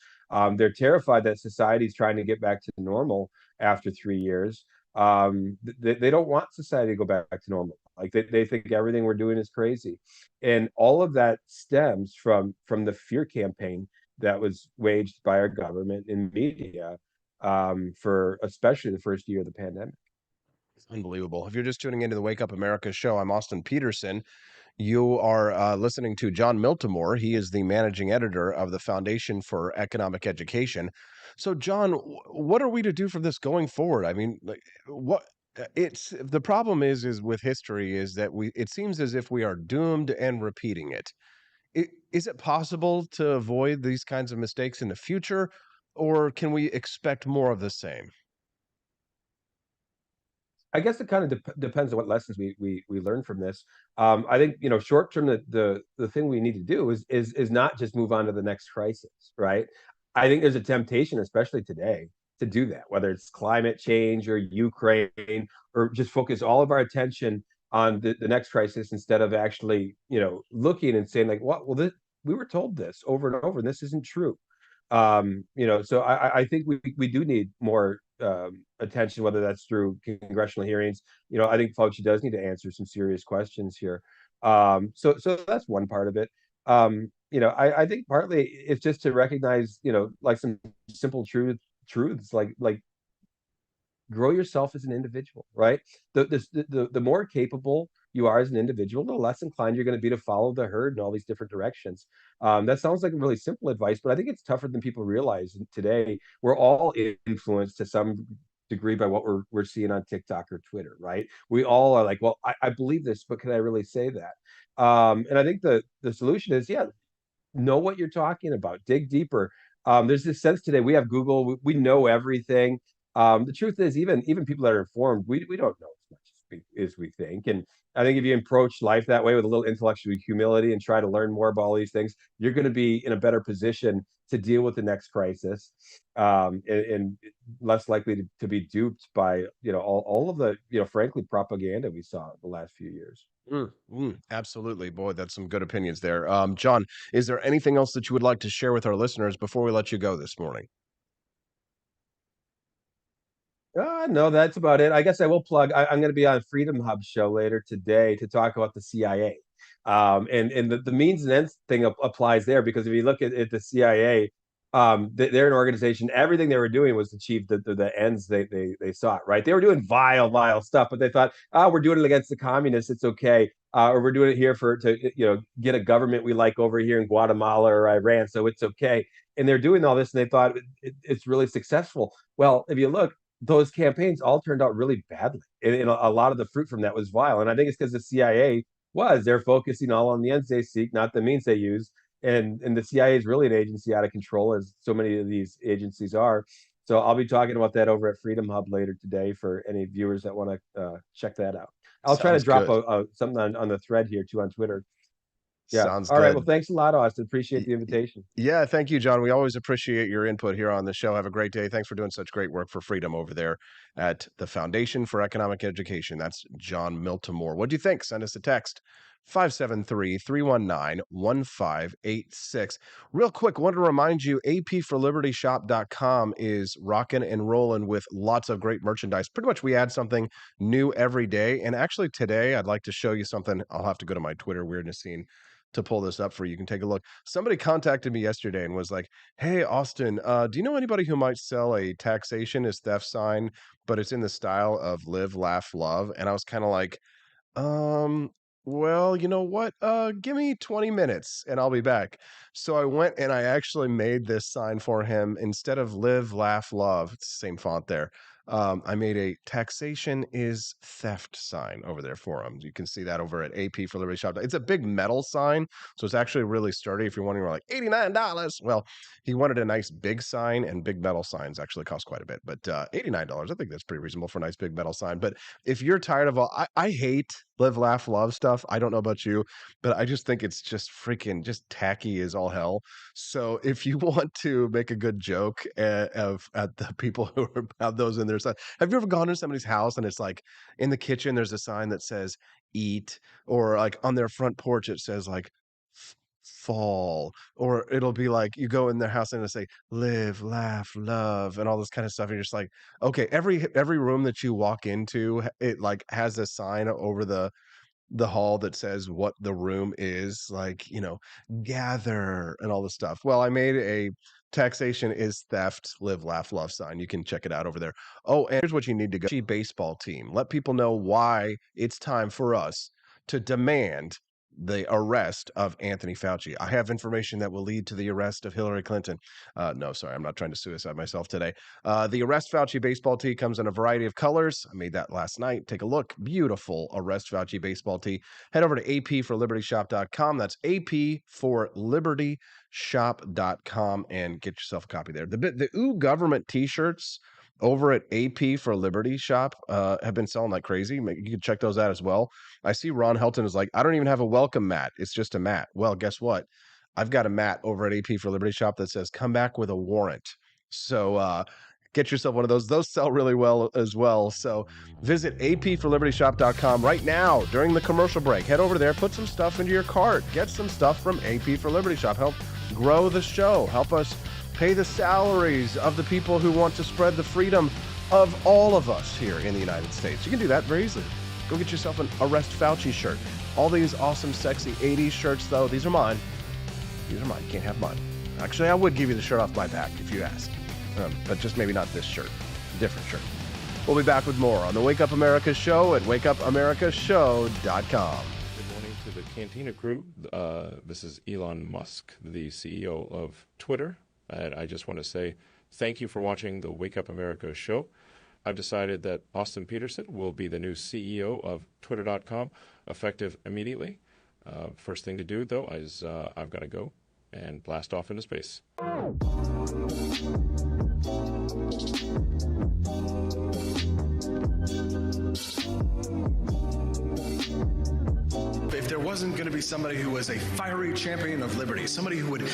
Speaker 12: They're terrified that society is trying to get back to normal after 3 years. They don't want society to go back to normal. Like they think everything we're doing is crazy, and all of that stems from the fear campaign that was waged by our government and media for especially the first year of the pandemic.
Speaker 1: Unbelievable. If you're just tuning into the Wake Up America show, I'm Austin Peterson. You are listening to John Miltmore. He is the managing editor of the Foundation for Economic Education. So, John, what are we to do from this going forward? I mean, like, what it's the problem is with history is that it seems as if we are doomed and repeating it. Is it possible to avoid these kinds of mistakes in the future, or can we expect more of the same?
Speaker 12: I guess it kind of depends on what lessons we learn from this. I think short term, the thing we need to do is not just move on to the next crisis, right? I think there's a temptation, especially today, to do that, whether it's climate change or Ukraine, or just focus all of our attention on the next crisis instead of actually looking and saying like, what? Well, we were told this over and over, and this isn't true. So I think we do need more attention, whether that's through congressional hearings. I think Fauci does need to answer some serious questions here. So that's one part of it. I think partly it's just to recognize, like some simple truths, like grow yourself as an individual, right? The more capable you are as an individual, the less inclined you're going to be to follow the herd in all these different directions. That sounds like a really simple advice, but I think it's tougher than people realize today. We're all influenced to some degree by what we're seeing on TikTok or Twitter, right? We all are like, well, I believe this, but can I really say that? And I think the solution is, yeah, know what you're talking about, dig deeper. There's this sense today, we have Google, we know everything. The truth is, even people that are informed, we don't know as much as we think. And I think if you approach life that way with a little intellectual humility and try to learn more about all these things, you're going to be in a better position to deal with the next crisis, and less likely to be duped by all of the frankly propaganda we saw the last few years.
Speaker 1: Absolutely. Boy, that's some good opinions there. John, is there anything else that you would like to share with our listeners before we let you go this morning?
Speaker 12: No, that's about it. I guess I will plug. I'm going to be on Freedom Hub show later today to talk about the CIA. And the means and ends thing applies there, because if you look at the CIA, they're an organization. Everything they were doing was to achieve the ends they sought. Right? They were doing vile stuff, but they thought, we're doing it against the communists. It's okay. Or we're doing it here to get a government we like over here in Guatemala or Iran, so it's okay. And they're doing all this, and they thought it's really successful. Well, if you look, those campaigns all turned out really badly, and a lot of the fruit from that was vile. And I think it's because the CIA they're focusing all on the ends they seek, not the means they use. And the CIA is really an agency out of control, as so many of these agencies are. So I'll be talking about that over at Freedom Hub later today for any viewers that want to check that out. I'll try to drop something on the thread here too on Twitter. Yeah.
Speaker 1: Sounds
Speaker 12: all right.
Speaker 1: good.
Speaker 12: Well, thanks a lot, Austin. Appreciate the invitation.
Speaker 1: Yeah, thank you, John. We always appreciate your input here on the show. Have a great day. Thanks for doing such great work for freedom over there at the Foundation for Economic Education. That's John Miltmore. What do you think? Send us a text, 573-319-1586. Real quick, want to remind you, apforlibertyshop.com is rocking and rolling with lots of great merchandise. Pretty much we add something new every day. And actually today, I'd like to show you something. I'll have to go to my Twitter weirdness scene to pull this up for you. You can take a look. Somebody contacted me yesterday and was like, hey, Austin, do you know anybody who might sell a taxation is theft sign, but it's in the style of live, laugh, love? And I was kind of like, well, you know what? Give me 20 minutes and I'll be back. So I went and I actually made this sign for him. Instead of live, laugh, love, it's the same font there. I made a taxation is theft sign over there for him. You can see that over at AP for Liberty Shop. It's a big metal sign, so it's actually really sturdy. If you're wondering, like $89. Well, he wanted a nice big sign, and big metal signs actually cost quite a bit. But $89, I think that's pretty reasonable for a nice big metal sign. But if you're tired of all, I hate live, laugh, love stuff. I don't know about you, but I just think it's just freaking just tacky as all hell. So if you want to make a good joke at the people who have those in their sign, have you ever gone to somebody's house and it's like in the kitchen there's a sign that says eat, or like on their front porch it says like fall, or it'll be like you go in their house and it'll say live, laugh, love, and all this kind of stuff. And you're just like, okay, every room that you walk into, it like has a sign over the hall that says what the room is, like, you know, gather and all this stuff. Well, I made a taxation is theft, live, laugh, love sign. You can check it out over there. Oh, and here's what you need to go. Baseball team. Let people know why it's time for us to demand the arrest of Anthony Fauci. I have information that will lead to the arrest of Hillary Clinton. No, sorry, I'm not trying to suicide myself today. The Arrest Fauci baseball tee comes in a variety of colors. I made that last night. Take a look. Beautiful Arrest Fauci baseball tee. Head over to apforlibertyshop.com. That's apforlibertyshop.com and get yourself a copy there. The Ooh Government t-shirts over at AP for Liberty Shop have been selling like crazy. You can check those out as well. I see Ron Helton is like, I don't even have a welcome mat. It's just a mat. Well, guess what? I've got a mat over at AP for Liberty Shop that says, come back with a warrant. So get yourself one of those. Those sell really well as well. So visit apforlibertyshop.com right now during the commercial break. Head over there, put some stuff into your cart. Get some stuff from AP for Liberty Shop. Help grow the show. Help us pay the salaries of the people who want to spread the freedom of all of us here in the United States. You can do that very easily. Go get yourself an Arrest Fauci shirt. All these awesome, sexy 80s shirts, though, these are mine. These are mine. You can't have mine. Actually, I would give you the shirt off my back if you asked. But just maybe not this shirt. A different shirt. We'll be back with more on the Wake Up America show at wakeupamericashow.com.
Speaker 13: Good morning to the Cantina crew. This is Elon Musk, the CEO of Twitter. And I just want to say thank you for watching the Wake Up America show. I've decided that Austin Peterson will be the new CEO of Twitter.com, effective immediately. First thing to do, though, is I've got to go and blast off into space.
Speaker 14: If there wasn't going to be somebody who was a fiery champion of liberty, somebody who would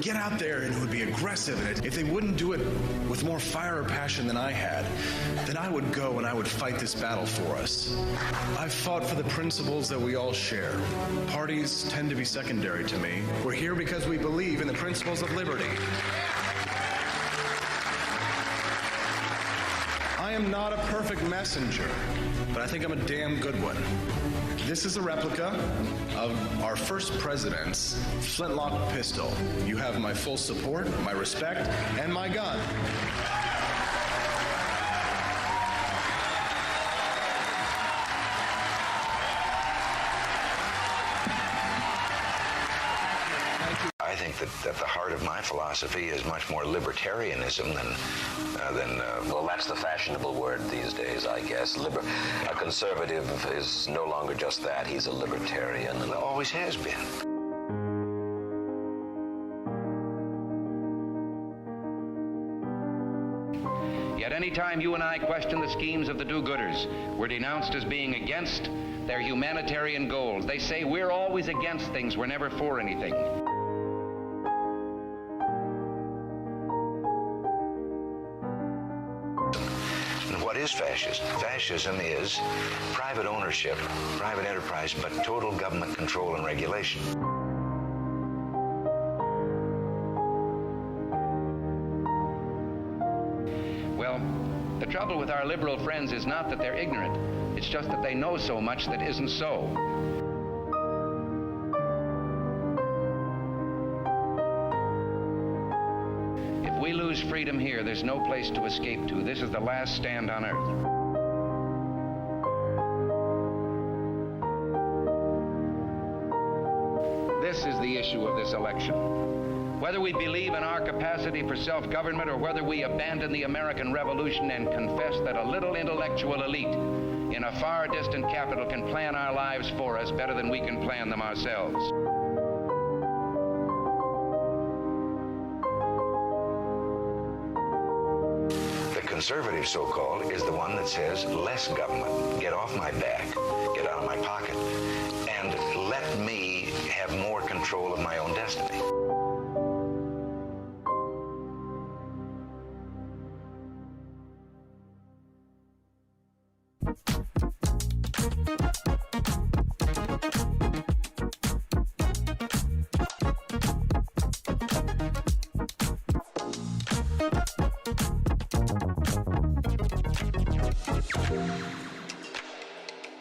Speaker 14: get out there and who would be aggressive, and if they wouldn't do it with more fire or passion than I had, then I would go and I would fight this battle for us. I've fought for the principles that we all share. Parties tend to be secondary to me. We're here because we believe in the principles of liberty. I am not a perfect messenger, but I think I'm a damn good one. This is a replica of our first president's flintlock pistol. You have my full support, my respect, and my gun.
Speaker 15: I think that at the heart of my philosophy is much more libertarianism than well, that's the fashionable word these days, I guess. A conservative is no longer just that. He's a libertarian and always has been.
Speaker 16: Yet any time you and I question the schemes of the do-gooders, we're denounced as being against their humanitarian goals. They say we're always against things, we're never for anything.
Speaker 15: What is fascism? Fascism is private ownership, private enterprise, but total government control and regulation.
Speaker 16: Well, the trouble with our liberal friends is not that they're ignorant. It's just that they know so much that isn't so. If we lose freedom here, there's no place to escape to. This is the last stand on earth. This is the issue of this election. Whether we believe in our capacity for self-government or whether we abandon the American Revolution and confess that a little intellectual elite in a far distant capital can plan our lives for us better than we can plan them ourselves.
Speaker 15: The conservative, so-called, is the one that says less government, get off my back, get out of my pocket, and let me have more control of my own destiny.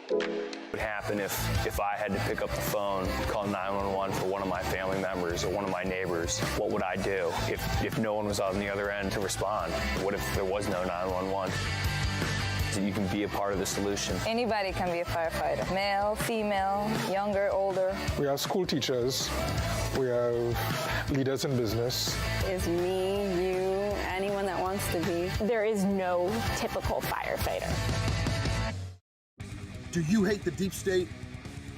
Speaker 17: What would happen if I had to pick up the phone, call 911 for one of my family members or one of my neighbors? What would I do if no one was on the other end to respond? What if there was no 911? So you can be a part of the solution.
Speaker 18: Anybody can be a firefighter. Male, female, younger, older.
Speaker 19: We have school teachers. We have leaders in business.
Speaker 20: Is me, you, anyone that wants to be. There is no typical firefighter.
Speaker 21: Do you hate the deep state?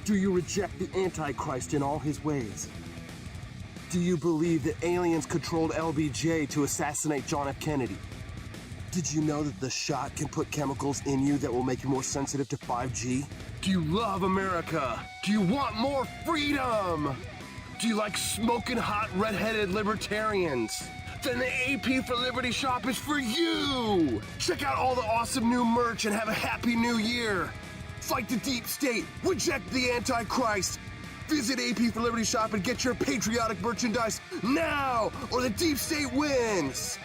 Speaker 21: Do you reject the Antichrist in all his ways? Do you believe that aliens controlled LBJ to assassinate John F. Kennedy? Did you know that the shot can put chemicals in you that will make you more sensitive to 5G? Do you love America? Do you want more freedom? Do you like smoking hot red-headed libertarians? Then the AP for Liberty shop is for you! Check out all the awesome new merch and have a happy new year! Fight the deep state, reject the Antichrist! Visit AP for Liberty shop and get your patriotic merchandise now, or the deep state wins!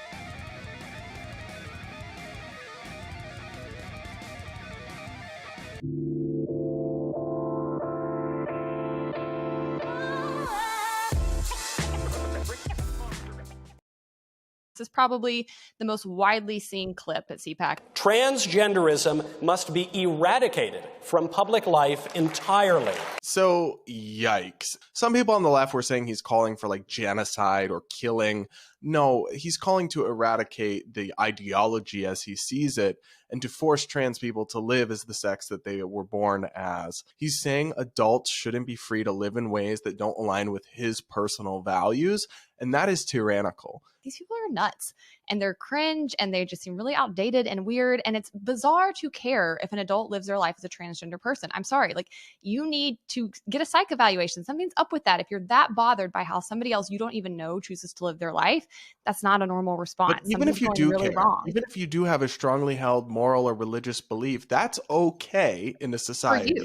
Speaker 22: This is probably the most widely seen clip at CPAC.
Speaker 23: Transgenderism must be eradicated from public life entirely.
Speaker 24: So, yikes. Some people on the left were saying he's calling for like genocide or killing. No, he's calling to eradicate the ideology as he sees it and to force trans people to live as the sex that they were born as. He's saying adults shouldn't be free to live in ways that don't align with his personal values, and that is tyrannical.
Speaker 22: These people are nuts and they're cringe and they just seem really outdated and weird. And it's bizarre to care if an adult lives their life as a transgender person. I'm sorry, like you need to get a psych evaluation. Something's up with that. If you're that bothered by how somebody else you don't even know chooses to live their life, that's not a normal response.
Speaker 24: But even if you do
Speaker 22: really
Speaker 24: care,
Speaker 22: wrong.
Speaker 24: even if you do have a strongly held moral or religious belief, that's okay in a society.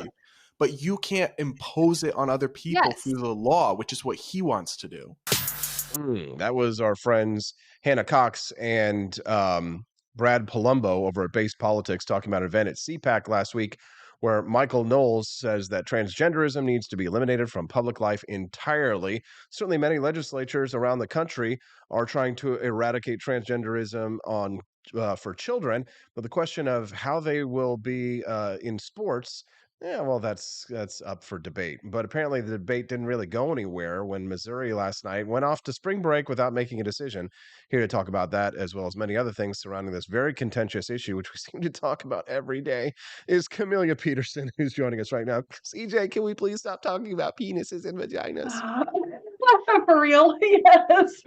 Speaker 24: But you can't impose it on other people through the law, which is what he wants to do.
Speaker 1: That was our friends Hannah Cox and Brad Palumbo over at Base Politics talking about an event at CPAC last week where Michael Knowles says that transgenderism needs to be eliminated from public life entirely. Certainly many legislatures around the country are trying to eradicate transgenderism on for children, but the question of how they will be in sports, yeah, well, that's up for debate. But apparently the debate didn't really go anywhere when Missouri last night went off to spring break without making a decision. Here to talk about that, as well as many other things surrounding this very contentious issue, which we seem to talk about every day, is Camelia Peterson, who's joining us right now. CJ, can we please stop talking about penises and vaginas?
Speaker 25: For real, yes.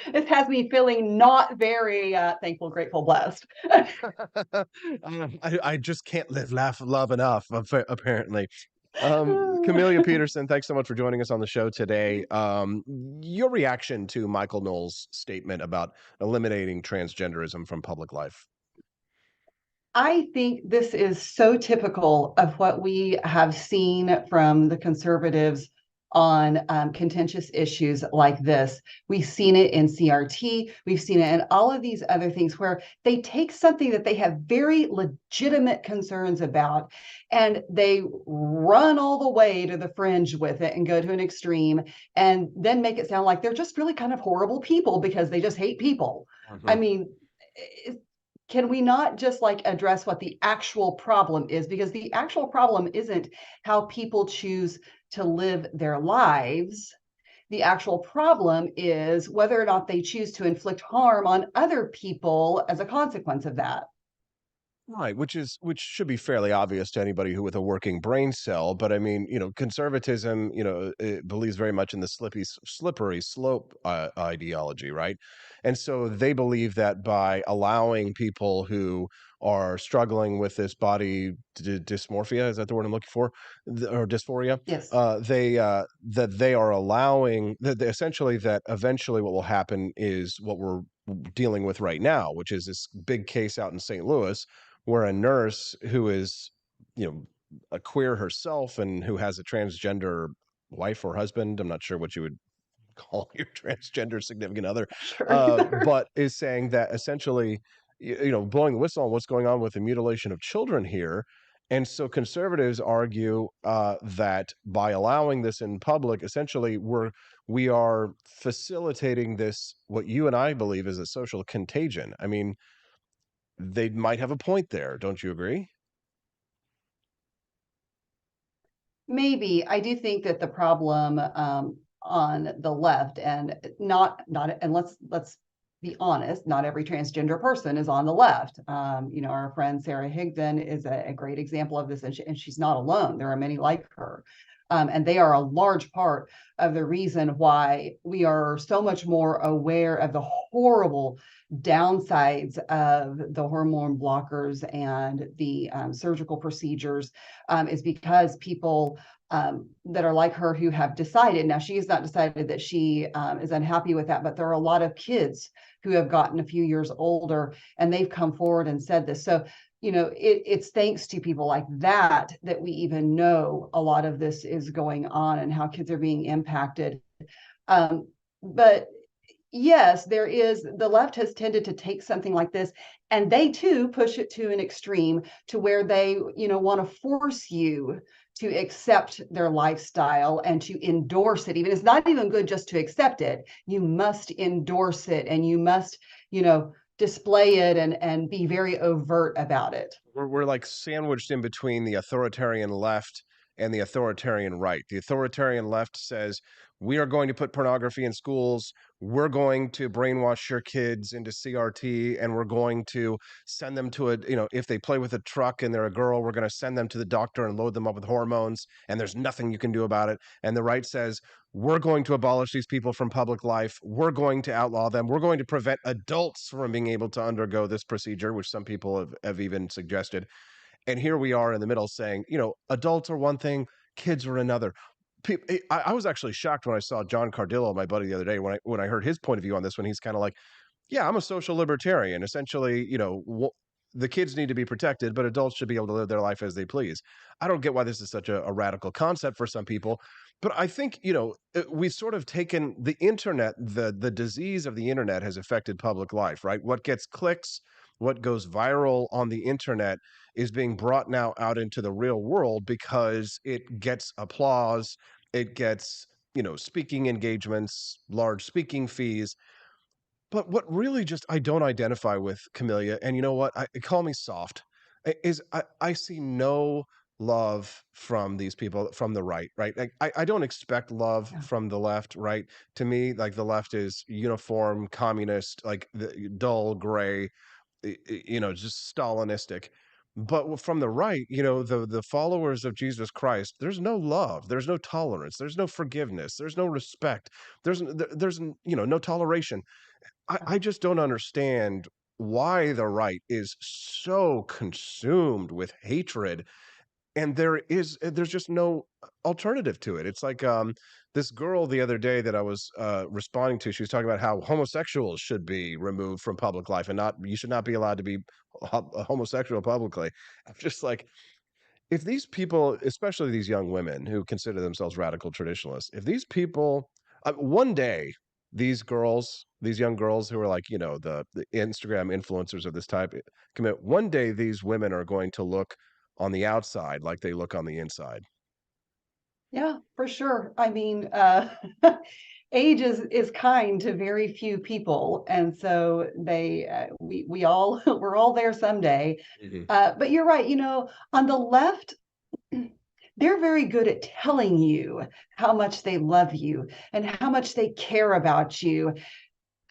Speaker 25: It has me feeling not very thankful, grateful, blessed.
Speaker 1: I just can't love enough, apparently. Camelia Peterson, thanks so much for joining us on the show today. Your reaction to Michael Knowles' statement about eliminating transgenderism from public life?
Speaker 25: I think this is so typical of what we have seen from the conservatives on contentious issues like this. We've seen it in CRT. We've seen it in all of these other things where they take something that they have very legitimate concerns about and they run all the way to the fringe with it and go to an extreme and then make it sound like they're just really kind of horrible people because they just hate people. I mean, can we not just like address what the actual problem is? Because the actual problem isn't how people choose to live their lives. The actual problem is whether or not they choose to inflict harm on other people as a consequence of that.
Speaker 1: Right, which should be fairly obvious to anybody who with a working brain cell. But I mean, conservatism, it believes very much in the slippery slope ideology, right? And so they believe that by allowing people who are struggling with this body dysmorphia, is that the word I'm looking for, or dysphoria?
Speaker 25: Yes.
Speaker 1: That they are allowing that essentially that eventually what will happen is what we're dealing with right now, which is this big case out in St. Louis where a nurse who is, a queer herself and who has a transgender wife or husband, I'm not sure what you would call your transgender significant other, but is saying that essentially, blowing the whistle on what's going on with the mutilation of children here. And so conservatives argue that by allowing this in public, essentially we are facilitating this, what you and I believe is a social contagion. I mean, they might have a point there. Don't you agree?
Speaker 25: Maybe. I do think that the problem on the left and not and let's be honest, not every transgender person is on the left. Our friend Sarah Higdon is a great example of this, and she's not alone. There are many like her. And they are a large part of the reason why we are so much more aware of the horrible downsides of the hormone blockers and the surgical procedures is because people that are like her who have decided, now she has not decided that she is unhappy with that, but there are a lot of kids who have gotten a few years older and they've come forward and said this. So it's thanks to people like that we even know a lot of this is going on and how kids are being impacted. But yes, the left has tended to take something like this and they too push it to an extreme to where they, want to force you to accept their lifestyle and to endorse it. Even it's not even good just to accept it. You must endorse it and you must, display it and be very overt about it.
Speaker 1: We're like sandwiched in between the authoritarian left and the authoritarian right. The authoritarian left says, we are going to put pornography in schools. We're going to brainwash your kids into CRT, and we're going to send them to if they play with a truck and they're a girl, we're going to send them to the doctor and load them up with hormones, and there's nothing you can do about it. And the right says, we're going to abolish these people from public life. We're going to outlaw them. We're going to prevent adults from being able to undergo this procedure, which some people have even suggested. And here we are in the middle saying, adults are one thing, kids are another. I was actually shocked when I saw John Cardillo, my buddy, the other day, when I heard his point of view on this one. He's kind of like, yeah, I'm a social libertarian. Essentially, the kids need to be protected, but adults should be able to live their life as they please. I don't get why this is such a radical concept for some people, but I think, we've sort of taken the internet, the disease of the internet has affected public life, right? What gets clicks, what goes viral on the internet is being brought now out into the real world because it gets applause, it gets, speaking engagements, large speaking fees. But what really just I don't identify with, Camellia, and you know what? Call me soft, is I see no love from these people from the right, right? Like, I don't expect love from the left, right? To me, like the left is uniform, communist, like the dull gray, just Stalinistic. But from the right, the followers of Jesus Christ, there's no love, there's no tolerance, there's no forgiveness, there's no respect, there's no toleration. I just don't understand why the right is so consumed with hatred and there's just no alternative to it. It's like this girl the other day that I was responding to. She was talking about how homosexuals should be removed from public life, and not you should not be allowed to be homosexual publicly. I'm just like, if these people, especially these young women who consider themselves radical traditionalists, if these people, one day, these young girls who are like, the Instagram influencers of this type, commit, one day these women are going to look on the outside like they look on the inside.
Speaker 25: Yeah, for sure. I mean, age is kind to very few people, and so we all we're all there someday. But you're right. On the left, they're very good at telling you how much they love you and how much they care about you.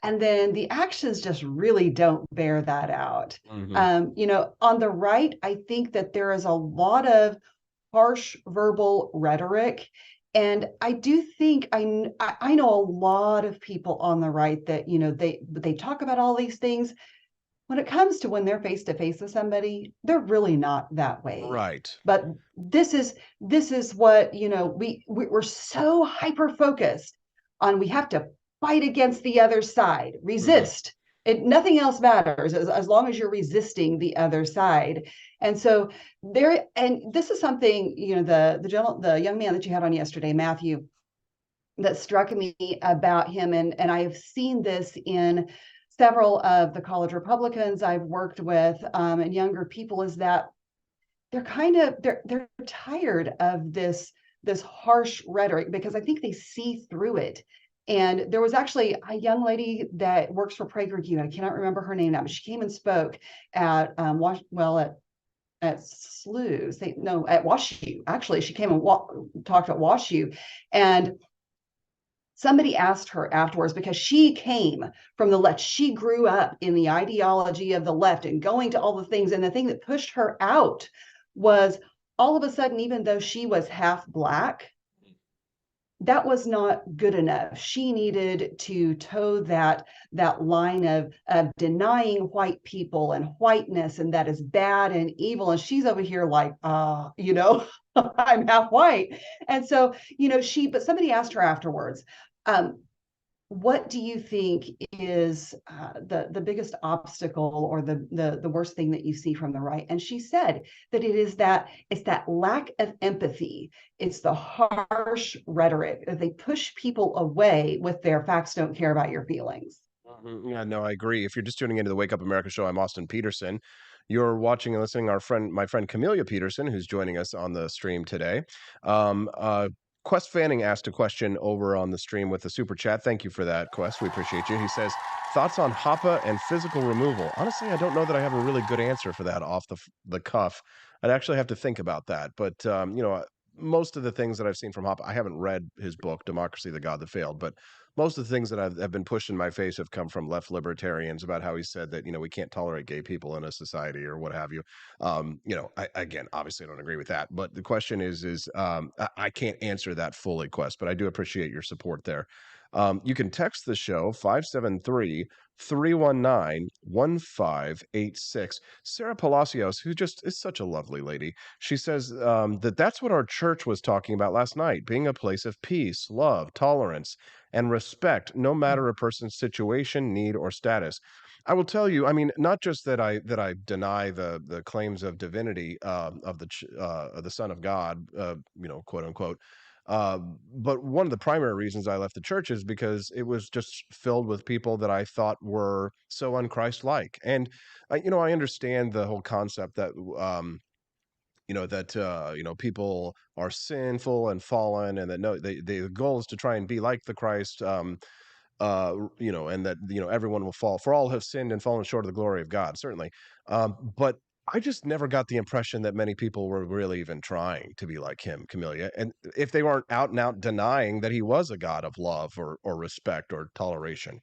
Speaker 25: And then the actions just really don't bear that out. On the right, I think that there is a lot of harsh verbal rhetoric. And I do think I know a lot of people on the right that, they talk about all these things. When it comes to when they're face to face with somebody, they're really not that way.
Speaker 1: Right.
Speaker 25: But this is what, we're so hyper focused on, we have to fight against the other side, resist. Nothing else matters as long as you're resisting the other side. And so this is something, the young man that you had on yesterday, Matthew, that struck me about him. And I've seen this in several of the college Republicans I've worked with, and younger people, is that they're they're tired of this harsh rhetoric, because I think they see through it. And there was actually a young lady that works for PragerU. I cannot remember her name now, but she came and spoke at at SLU, at WashU. Actually, she came and talked at WashU, and somebody asked her afterwards, because she came from the left. She grew up in the ideology of the left and going to all the things. And the thing that pushed her out was, all of a sudden, even though she was half Black, that was not good enough. She needed to toe that line of denying white people and whiteness, and that is bad and evil. And she's over here like, I'm half white. And so, but somebody asked her afterwards, what do you think is the biggest obstacle, or the worst thing that you see from the right? And she said that it's that lack of empathy. It's the harsh rhetoric that they push people away with their facts don't care about your feelings.
Speaker 1: Yeah, no, I agree. If you're just tuning into the Wake Up America show, I'm Austin Peterson. You're watching and listening my friend Camelia Peterson, who's joining us on the stream today. Quest Fanning asked a question over on the stream with a super chat. Thank you for that, Quest. We appreciate you. He says, thoughts on HOPA and physical removal? Honestly, I don't know that I have a really good answer for that off the cuff. I'd actually have to think about that. But, most of the things that I've seen from HOPA, I haven't read his book, Democracy, the God That Failed, but most of the things that have been pushed in my face have come from left libertarians about how he said that, we can't tolerate gay people in a society or what have you. Again, obviously I don't agree with that, but the question is I can't answer that fully, Quest, but I do appreciate your support there. You can text the show 573-319-1586. Sarah Palacios, who just is such a lovely lady, she says that's what our church was talking about last night, being a place of peace, love, tolerance, and respect, no matter a person's situation, need, or status. I will tell you, I mean, not just that I deny the claims of divinity of the Son of God, quote unquote. But one of the primary reasons I left the church is because it was just filled with people that I thought were so un-Christ-like. And I understand the whole concept that people are sinful and fallen, and that the goal is to try and be like the Christ, and that everyone will fall, for all have sinned and fallen short of the glory of God, certainly. But I just never got the impression that many people were really even trying to be like him, Camelia. And if they weren't out and out denying that he was a God of love or respect or toleration.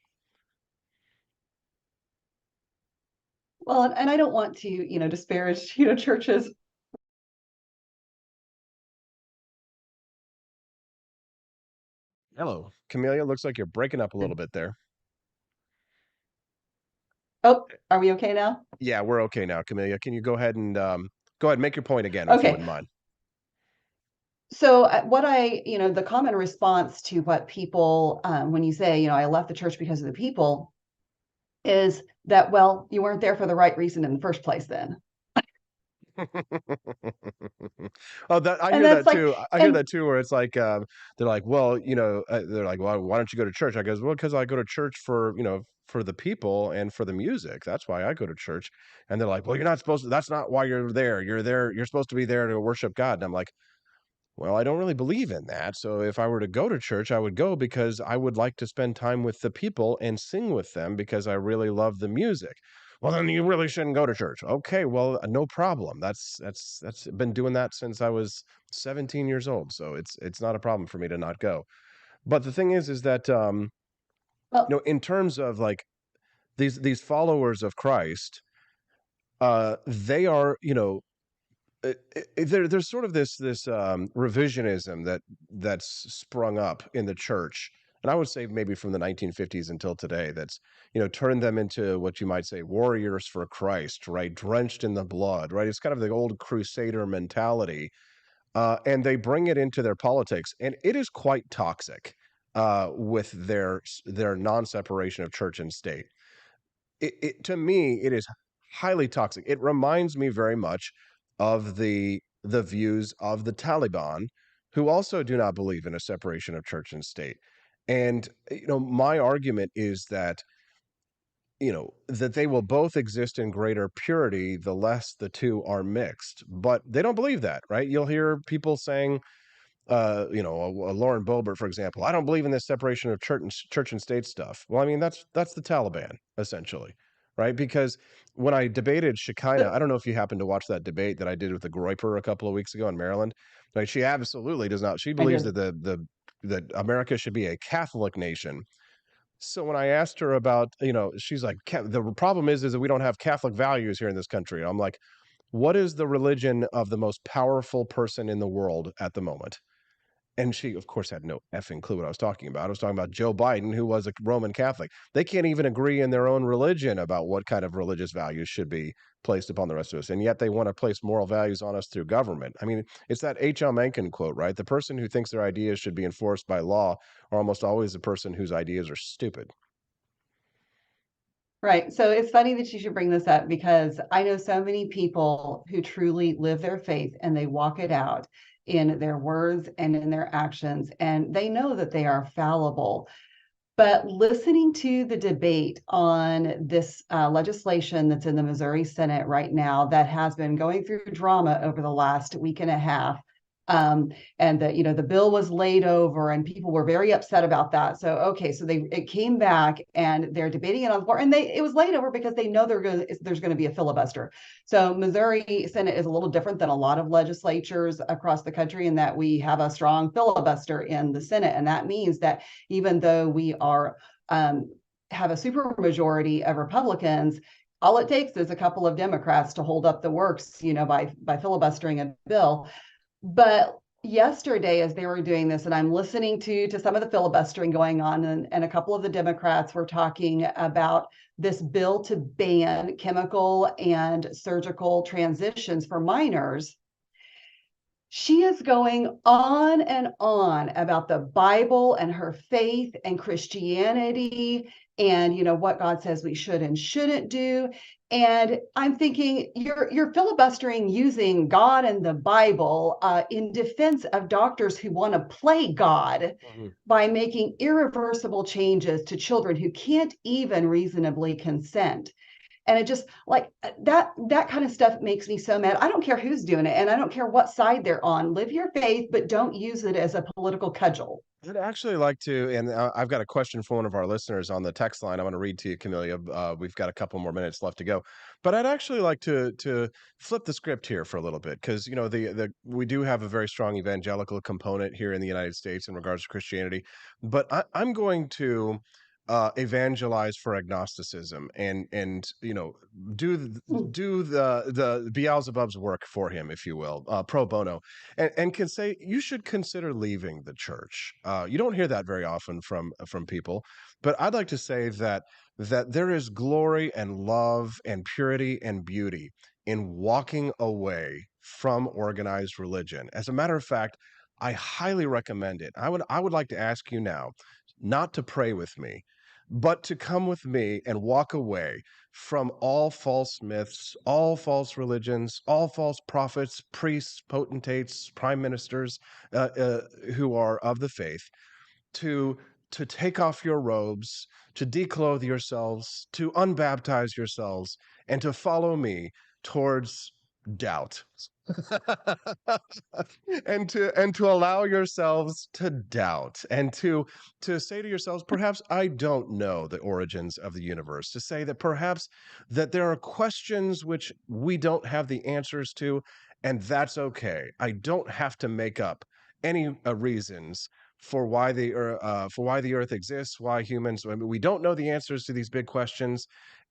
Speaker 25: Well, and I don't want to, disparage, churches.
Speaker 1: Hello, Camelia. Looks like you're breaking up a little bit there.
Speaker 25: Oh, are we okay now?
Speaker 1: Yeah, we're okay now, Camelia. Can you go ahead and make your point again,
Speaker 25: Okay.
Speaker 1: if you wouldn't mind?
Speaker 25: So what the common response to what people, when you say, I left the church because of the people, is that, well, you weren't there for the right reason in the first place then.
Speaker 1: Oh, that I
Speaker 25: And
Speaker 1: hear
Speaker 25: that's
Speaker 1: that
Speaker 25: like,
Speaker 1: too. I hear
Speaker 25: and
Speaker 1: that too, where it's like they're like, well, they're like, well, why don't you go to church? I goes, well, because I go to church for for the people and for the music. That's why I go to church. And they're like, well, you're not supposed to. That's not why you're there. You're there. You're supposed to be there to worship God. And I'm like, well, I don't really believe in that. So if I were to go to church, I would go because I would like to spend time with the people and sing with them because I really love the music. Well, then you really shouldn't go to church. Okay, well, no problem. That's been doing that since I was 17 years old. So it's not a problem for me to not go. But the thing is that in terms of like these followers of Christ, they are, there's sort of this revisionism that's sprung up in the church, and I would say maybe from the 1950s until today, that's turned them into what you might say warriors for Christ, right? Drenched in the blood, right? It's kind of the old crusader mentality, and they bring it into their politics, and it is quite toxic with their non-separation of church and state. To me, it is highly toxic. It reminds me very much of the views of the Taliban, who also do not believe in a separation of church and state. And my argument is that that they will both exist in greater purity the less the two are mixed. But they don't believe that, right? You'll hear people saying, Lauren Boebert, for example, I don't believe in this separation of church and state stuff. Well, I mean, that's the Taliban, essentially, right? Because when I debated Shekinah, I don't know if you happened to watch that debate that I did with the Groyper a couple of weeks ago in Maryland. Like, she absolutely does not. She believes that that America should be a Catholic nation. So when I asked her about, she's like, the problem is that we don't have Catholic values here in this country. I'm like, what is the religion of the most powerful person in the world at the moment? And she, of course, had no effing clue what I was talking about. I was talking about Joe Biden, who was a Roman Catholic. They can't even agree in their own religion about what kind of religious values should be placed upon the rest of us. And yet they want to place moral values on us through government. I mean, it's that H.L. Mencken quote, right? The person who thinks their ideas should be enforced by law are almost always the person whose ideas are stupid.
Speaker 25: Right. So it's funny that you should bring this up because I know so many people who truly live their faith and they walk it out in their words and in their actions, and they know that they are fallible. But listening to the debate on this legislation that's in the Missouri Senate right now that has been going through drama over the last week and a half, and that the bill was laid over and people were very upset about that. So so it came back and they're debating it on the floor, and it was laid over because they know there's going to be a filibuster. So Missouri Senate is a little different than a lot of legislatures across the country in that we have a strong filibuster in the Senate, and that means that even though we are have a supermajority of Republicans, all it takes is a couple of Democrats to hold up the works, by filibustering a bill. But yesterday, as they were doing this, and I'm listening to some of the filibustering going on, and a couple of the Democrats were talking about this bill to ban chemical and surgical transitions for minors. She is going on and on about the Bible and her faith and Christianity and what God says we should and shouldn't do. And I'm thinking you're filibustering using God and the Bible in defense of doctors who want to play God by making irreversible changes to children who can't even reasonably consent. And it just like that kind of stuff makes me so mad. I don't care who's doing it, and I don't care what side they're on. Live your faith, but don't use it as a political cudgel.
Speaker 1: I'd actually like to, and I've got a question for one of our listeners on the text line. I want to read to you, Camelia. We've got a couple more minutes left to go, but I'd actually like to flip the script here for a little bit because we do have a very strong evangelical component here in the United States in regards to Christianity, but I'm going to evangelize for agnosticism and do the Beelzebub's work for him, if you will, pro bono, and can say you should consider leaving the church. You don't hear that very often from people, but I'd like to say that there is glory and love and purity and beauty in walking away from organized religion. As a matter of fact, I highly recommend it. I would like to ask you now not to pray with me, but to come with me and walk away from all false myths, all false religions, all false prophets, priests, potentates, prime ministers who are of the faith, to take off your robes, to declothe yourselves, to unbaptize yourselves, and to follow me towards doubt. And to allow yourselves to doubt, and to say to yourselves, perhaps I don't know the origins of the universe, to say that perhaps that there are questions which we don't have the answers to, and that's okay. I don't have to make up any reasons for why the earth exists, why humans, I mean, we don't know the answers to these big questions,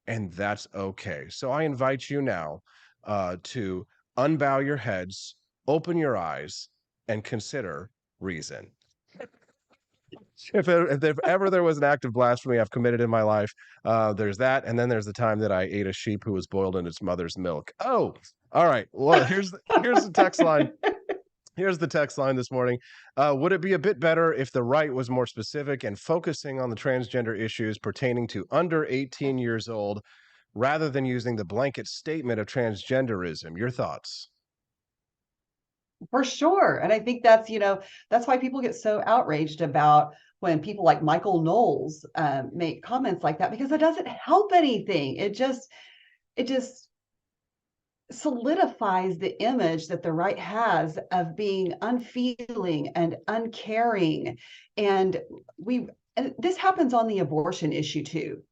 Speaker 1: and that's okay. So I invite you now to unbow your heads, open your eyes, and consider reason. If ever there was an act of blasphemy I've committed in my life, there's that, and then there's the time that I ate a sheep who was boiled in its mother's milk. Oh, all right. Well, here's the text line. Here's the text line this morning. Would it be a bit better if the right was more specific and focusing on the transgender issues pertaining to under 18 years old, rather than using the blanket statement of transgenderism? Your thoughts?
Speaker 25: For sure. And I think that's, that's why people get so outraged about when people like Michael Knowles make comments like that, because it doesn't help anything. It just solidifies the image that the right has of being unfeeling and uncaring. And this happens on the abortion issue too.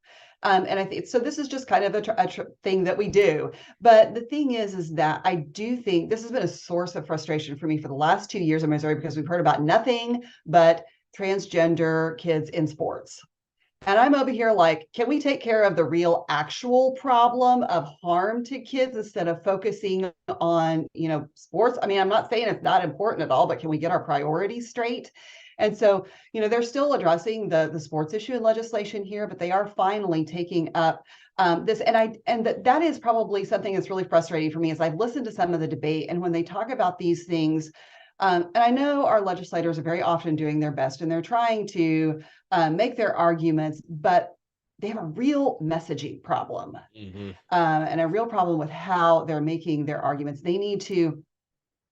Speaker 25: And I think so. This is just kind of a thing that we do. But the thing is that I do think this has been a source of frustration for me for the last 2 years in Missouri, because we've heard about nothing but transgender kids in sports. And I'm over here like, can we take care of the real actual problem of harm to kids instead of focusing on, sports? I mean, I'm not saying it's not important at all, but can we get our priorities straight? And so, they're still addressing the sports issue in legislation here, but they are finally taking up this. And that is probably something that's really frustrating for me, as I've listened to some of the debate, and when they talk about these things, and I know our legislators are very often doing their best, and they're trying to make their arguments, but they have a real messaging problem, and a real problem with how they're making their arguments. They need to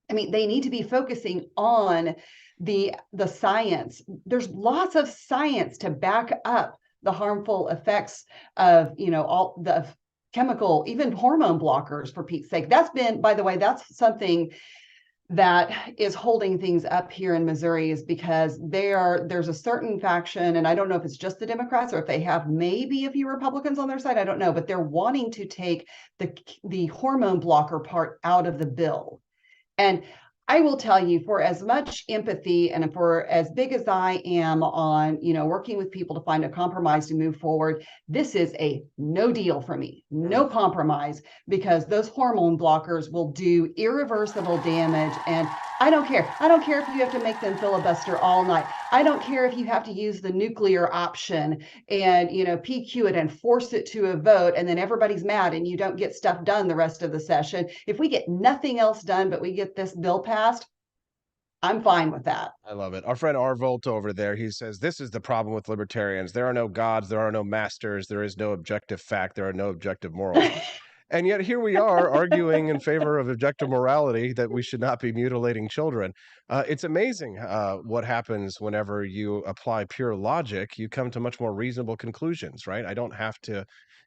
Speaker 25: be focusing on the science. There's lots of science to back up the harmful effects of, all the chemical, even hormone blockers, for Pete's sake. That's been, by the way, that's something that is holding things up here in Missouri, is because there's a certain faction, and I don't know if it's just the Democrats or if they have maybe a few Republicans on their side, I don't know, but they're wanting to take the hormone blocker part out of the bill. And I will tell you, for as much empathy and for as big as I am on, working with people to find a compromise to move forward, this is a no deal for me, no compromise, because those hormone blockers will do irreversible damage. And I don't care. I don't care if you have to make them filibuster all night. I don't care if you have to use the nuclear option and, PQ it and force it to a vote, and then everybody's mad and you don't get stuff done the rest of the session. If we get nothing else done, but we get this bill passed, I'm fine with that.
Speaker 1: I love it. Our friend Arvolt over there, he says, this is the problem with libertarians. There are no gods. There are no masters. There is no objective fact. There are no objective morals. And yet here we are arguing in favor of objective morality, that we should not be mutilating children. It's amazing what happens whenever you apply pure logic. You come to much more reasonable conclusions, right? I don't have to,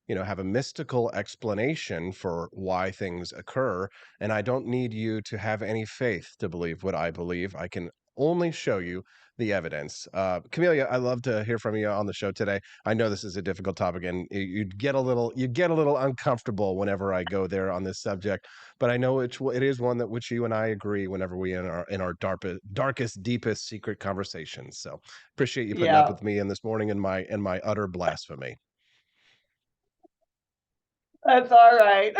Speaker 1: have a mystical explanation for why things occur. And I don't need you to have any faith to believe what I believe. I can only show you the evidence. Camelia, I love to hear from you on the show today. I know this is a difficult topic, and you get a little uncomfortable whenever I go there on this subject, but I know it is one that which you and I agree whenever we in our darkest, deepest secret conversations. So appreciate you putting up with me in this morning in my utter blasphemy.
Speaker 25: That's all right.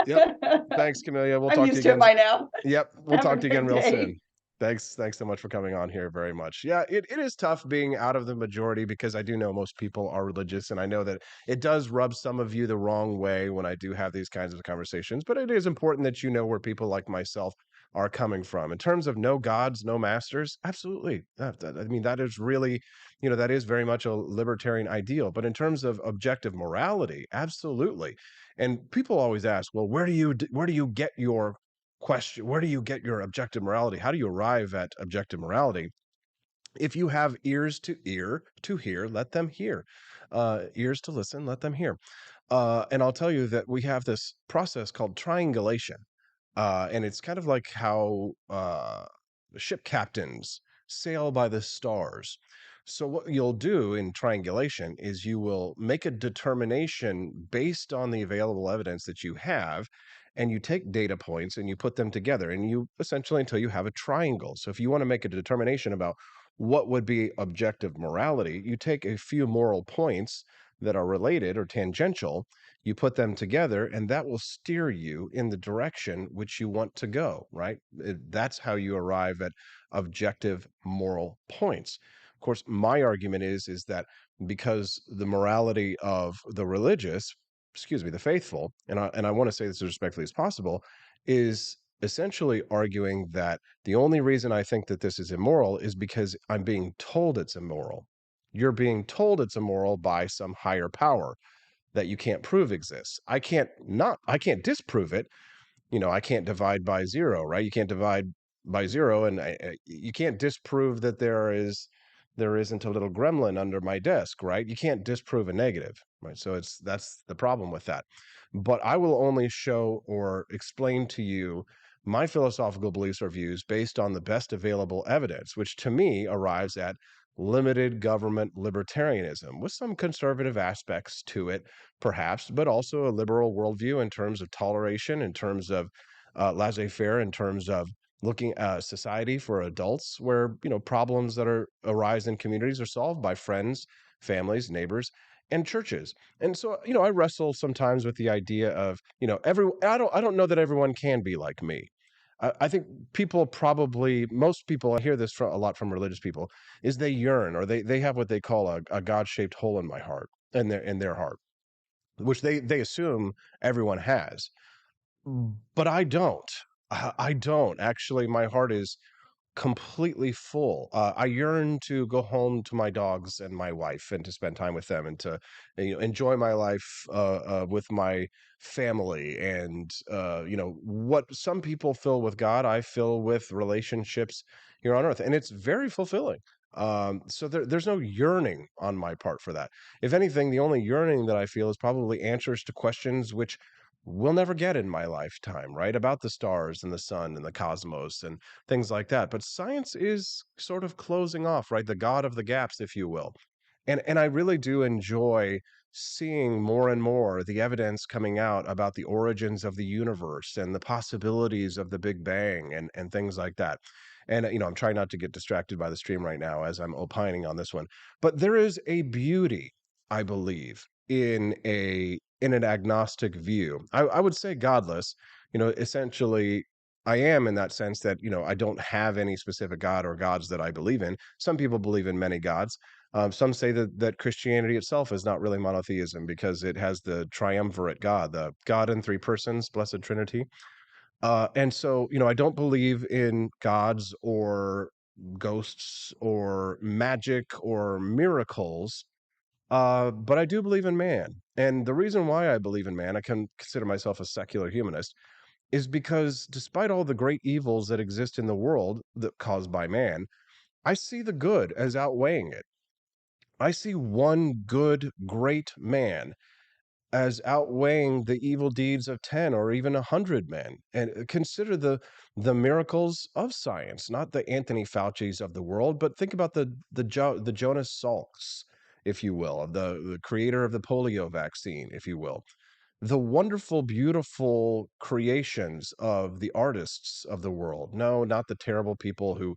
Speaker 1: Yep. Thanks, Camelia. We'll
Speaker 25: I'm
Speaker 1: talk to you
Speaker 25: used to
Speaker 1: again.
Speaker 25: it by now.
Speaker 1: Yep. We'll
Speaker 25: Have
Speaker 1: talk
Speaker 25: a
Speaker 1: to you again
Speaker 25: good
Speaker 1: real
Speaker 25: day.
Speaker 1: soon. Thanks so much for coming on here very much. Yeah, it is tough being out of the majority, because I do know most people are religious, and I know that it does rub some of you the wrong way when I do have these kinds of conversations, but it is important that where people like myself are coming from. In terms of no gods, no masters, absolutely. I mean, that is really, that is very much a libertarian ideal. But in terms of objective morality, absolutely. And people always ask, well, where do you get your question? Where do you get your objective morality? How do you arrive at objective morality? If you have ears to hear, let them hear. Ears to listen, let them hear. And I'll tell you that we have this process called triangulation. And it's kind of like how ship captains sail by the stars. So what you'll do in triangulation is you will make a determination based on the available evidence that you have, and you take data points and you put them together, and you essentially until you have a triangle. So if you want to make a determination about what would be objective morality, you take a few moral points that are related or tangential, you put them together, and that will steer you in the direction which you want to go, right? That's how you arrive at objective moral points. Of course, my argument is that because the morality of the religious, the faithful, and I want to say this as respectfully as possible, is essentially arguing that the only reason I think that this is immoral is because I'm being told it's immoral. You're being told it's immoral by some higher power that you can't prove exists. I can't disprove it. I can't divide by zero, right? You can't divide by zero, and you can't disprove that there isn't a little gremlin under my desk, right? You can't disprove a negative, right? So that's the problem with that. But I will only show or explain to you my philosophical beliefs or views based on the best available evidence, which to me arrives at limited government libertarianism with some conservative aspects to it, perhaps, but also a liberal worldview in terms of toleration, in terms of laissez-faire, in terms of looking at society for adults, where problems that arise in communities are solved by friends, families, neighbors, and churches. And so I wrestle sometimes with the idea of I don't know that everyone can be like me. I think most people, I hear this a lot from religious people, is they yearn, or they have what they call a God-shaped hole in my heart, in their heart, which they assume everyone has. But I don't. I don't. Actually, my heart is completely full. I yearn to go home to my dogs and my wife and to spend time with them and to enjoy my life with my family. And what some people fill with God, I fill with relationships here on earth, and it's very fulfilling. So there's no yearning on my part for that. If anything, the only yearning that I feel is probably answers to questions which we'll never get in my lifetime, right? About the stars and the sun and the cosmos and things like that. But science is sort of closing off, right? The God of the gaps, if you will. And I really do enjoy seeing more and more the evidence coming out about the origins of the universe and the possibilities of the Big Bang and things like that. And I'm trying not to get distracted by the stream right now as I'm opining on this one. But there is a beauty, I believe, in an agnostic view. I would say godless. Essentially, I am in that sense that I don't have any specific god or gods that I believe in. Some people believe in many gods. Some say that Christianity itself is not really monotheism because it has the triumvirate God, the God in three persons, Blessed Trinity. And so, I don't believe in gods or ghosts or magic or miracles, but I do believe in man. And the reason why I believe in man, I can consider myself a secular humanist, is because despite all the great evils that exist in the world that caused by man, I see the good as outweighing it. I see one good, great man as outweighing the evil deeds of 10 or even 100 men. And consider the miracles of science, not the Anthony Fauci's of the world, but think about the Jonas Salks, if you will, the creator of the polio vaccine, if you will. The wonderful, beautiful creations of the artists of the world. No, not the terrible people who,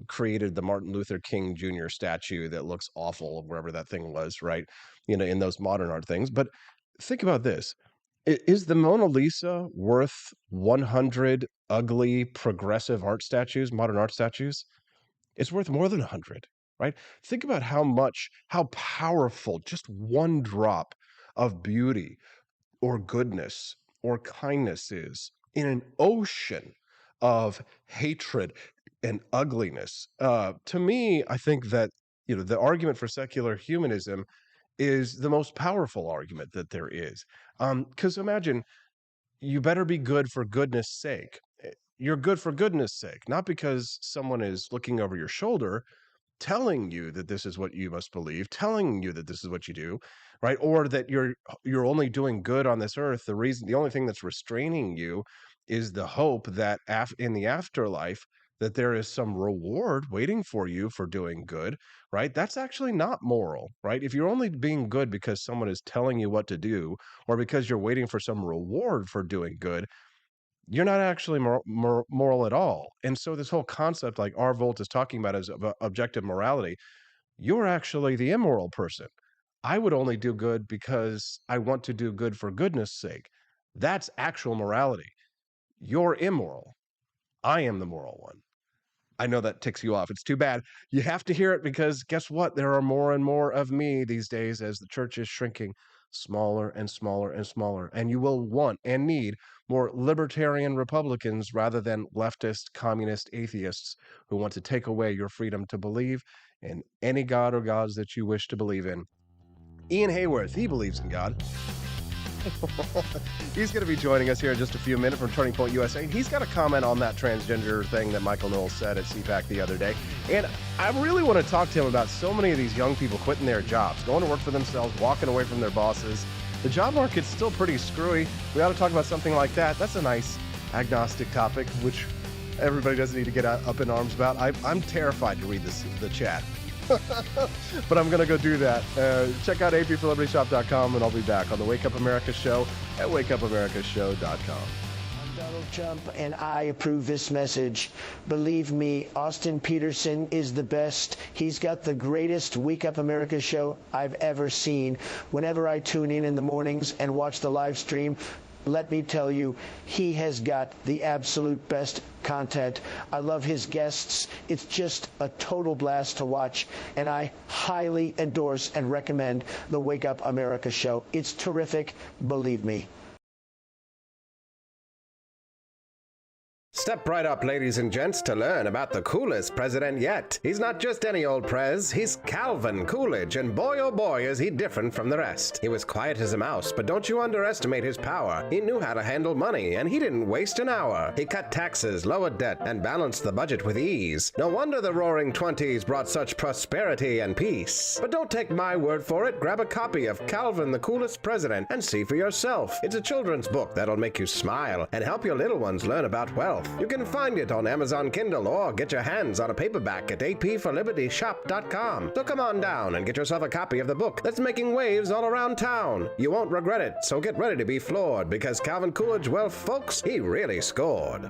Speaker 1: created the Martin Luther King Jr. statue that looks awful, wherever that thing was, right? In those modern art things. But think about this. Is the Mona Lisa worth 100 ugly, progressive art statues, modern art statues? It's worth more than 100, right? Think about how powerful just one drop of beauty or goodness or kindness is in an ocean of hatred and ugliness. To me, I think that, the argument for secular humanism is the most powerful argument that there is. Because imagine, you better be good for goodness sake. You're good for goodness sake, not because someone is looking over your shoulder, telling you that this is what you must believe, telling you that this is what you do, right? Or that you're only doing good on this earth. The only thing that's restraining you is the hope that in the afterlife that there is some reward waiting for you for doing good, right? That's actually not moral, right? If you're only being good because someone is telling you what to do, or because you're waiting for some reward for doing good, you're not actually moral at all. And so this whole concept, like R. Volt is talking about, as objective morality, you're actually the immoral person. I would only do good because I want to do good for goodness sake. That's actual morality. You're immoral. I am the moral one. I know that ticks you off. It's too bad. You have to hear it, because guess what? There are more and more of me these days as the church is shrinking smaller and smaller and smaller. And you will want and need more libertarian Republicans rather than leftist, communist atheists who want to take away your freedom to believe in any God or gods that you wish to believe in. Ian Howorth, he believes in God. He's going to be joining us here in just a few minutes from Turning Point USA. He's got a comment on that transgender thing that Michael Knowles said at CPAC the other day. And I really want to talk to him about so many of these young people quitting their jobs, going to work for themselves, walking away from their bosses. The job market's still pretty screwy. We ought to talk about something like that. That's a nice agnostic topic, which everybody doesn't need to get up in arms about. I'm terrified to read the chat. But I'm going to go do that. Check out apforlibertyshop.com, and I'll be back on the Wake Up America Show at wakeupAmericaShow.com.
Speaker 2: I'm Donald Trump, and I approve this message. Believe me, Austin Peterson is the best. He's got the greatest Wake Up America show I've ever seen. Whenever I tune in the mornings and watch the live stream, let me tell you, he has got the absolute best content. I love his guests. It's just a total blast to watch, and I highly endorse and recommend the Wake Up America show. It's terrific, believe me.
Speaker 3: Step right up, ladies and gents, to learn about the coolest president yet. He's not just any old prez, he's Calvin Coolidge, and boy oh boy is he different from the rest. He was quiet as a mouse, but don't you underestimate his power. He knew how to handle money, and he didn't waste an hour. He cut taxes, lowered debt, and balanced the budget with ease. No wonder the Roaring Twenties brought such prosperity and peace. But don't take my word for it. Grab a copy of Calvin the Coolest President and see for yourself. It's a children's book that'll make you smile and help your little ones learn about wealth. You can find it on Amazon Kindle or get your hands on a paperback at apforlibertyshop.com. So come on down and get yourself a copy of the book that's making waves all around town. You won't regret it, so get ready to be floored, because Calvin Coolidge, well, folks, he really scored.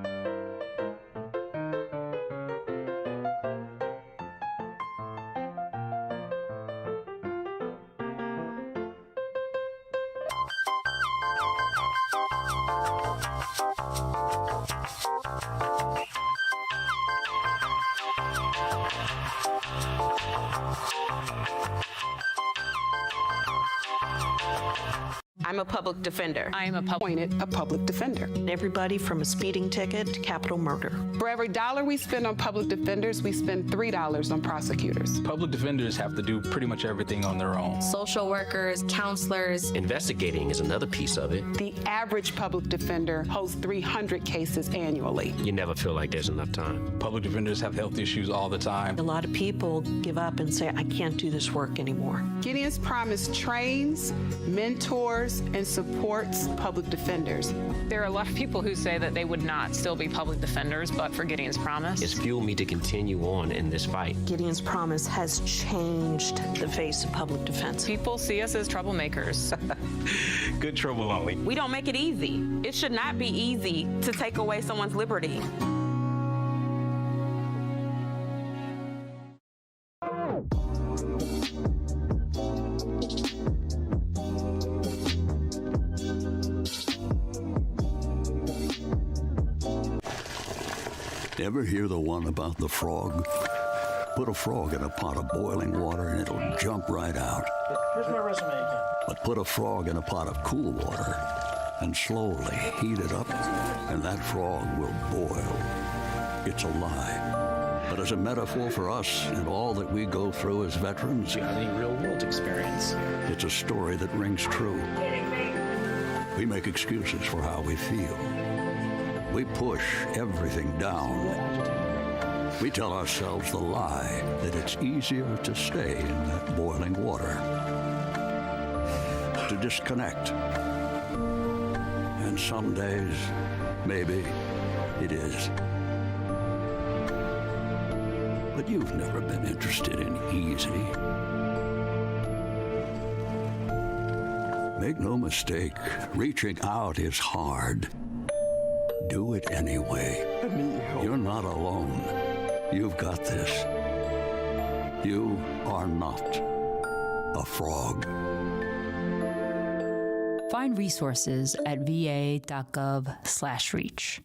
Speaker 4: I'm a public defender.
Speaker 5: I am appointed a public defender.
Speaker 6: Everybody from a speeding ticket to capital murder.
Speaker 5: For every $1 we spend on public defenders, we spend $3 on prosecutors.
Speaker 26: Public defenders have to do pretty much everything on their own.
Speaker 27: Social workers, counselors.
Speaker 28: Investigating is another piece of it.
Speaker 5: The average public defender holds 300 cases annually.
Speaker 28: You never feel like there's enough time.
Speaker 26: Public defenders have health issues all the time.
Speaker 6: A lot of people give up and say, I can't do this work anymore.
Speaker 5: Gideon's Promise trains, mentors, and supports public defenders.
Speaker 29: There are a lot of people who say that they would not still be public defenders, but for Gideon's Promise.
Speaker 28: It's fueled me to continue on in this fight.
Speaker 6: Gideon's Promise has changed the face of public defense.
Speaker 29: People see us as troublemakers.
Speaker 26: Good trouble only.
Speaker 4: We don't make it easy. It should not be easy to take away someone's liberty.
Speaker 30: Ever hear the one about the frog? Put a frog in a pot of boiling water and it'll jump right out.
Speaker 31: Here's my resume again.
Speaker 30: But put a frog in a pot of cool water and slowly heat it up, and that frog will boil it's a lie. But as a metaphor for us and all that we go through as veterans,
Speaker 28: Do you have any real-world experience?
Speaker 30: it's a story that rings true. We make excuses for how we feel. We push everything down. We tell ourselves the lie that it's easier to stay in that boiling water, to disconnect. And some days, maybe it is. But you've never been interested in easy. Make no mistake, reaching out is hard. Do it anyway. You're not alone. You've got this. You are not a frog.
Speaker 7: Find resources at va.gov/reach.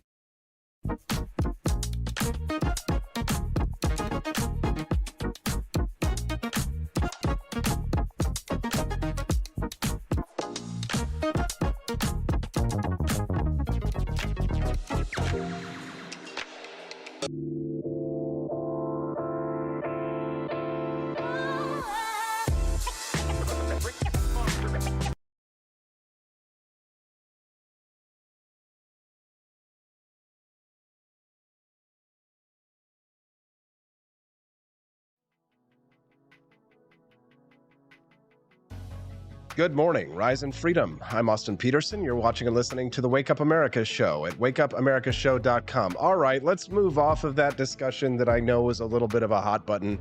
Speaker 1: Good morning, Rise and Freedom. I'm Austin Peterson. You're watching and listening to the Wake Up America show at wakeupAmericaShow.com. All right, let's move off of that discussion that I know is a little bit of a hot button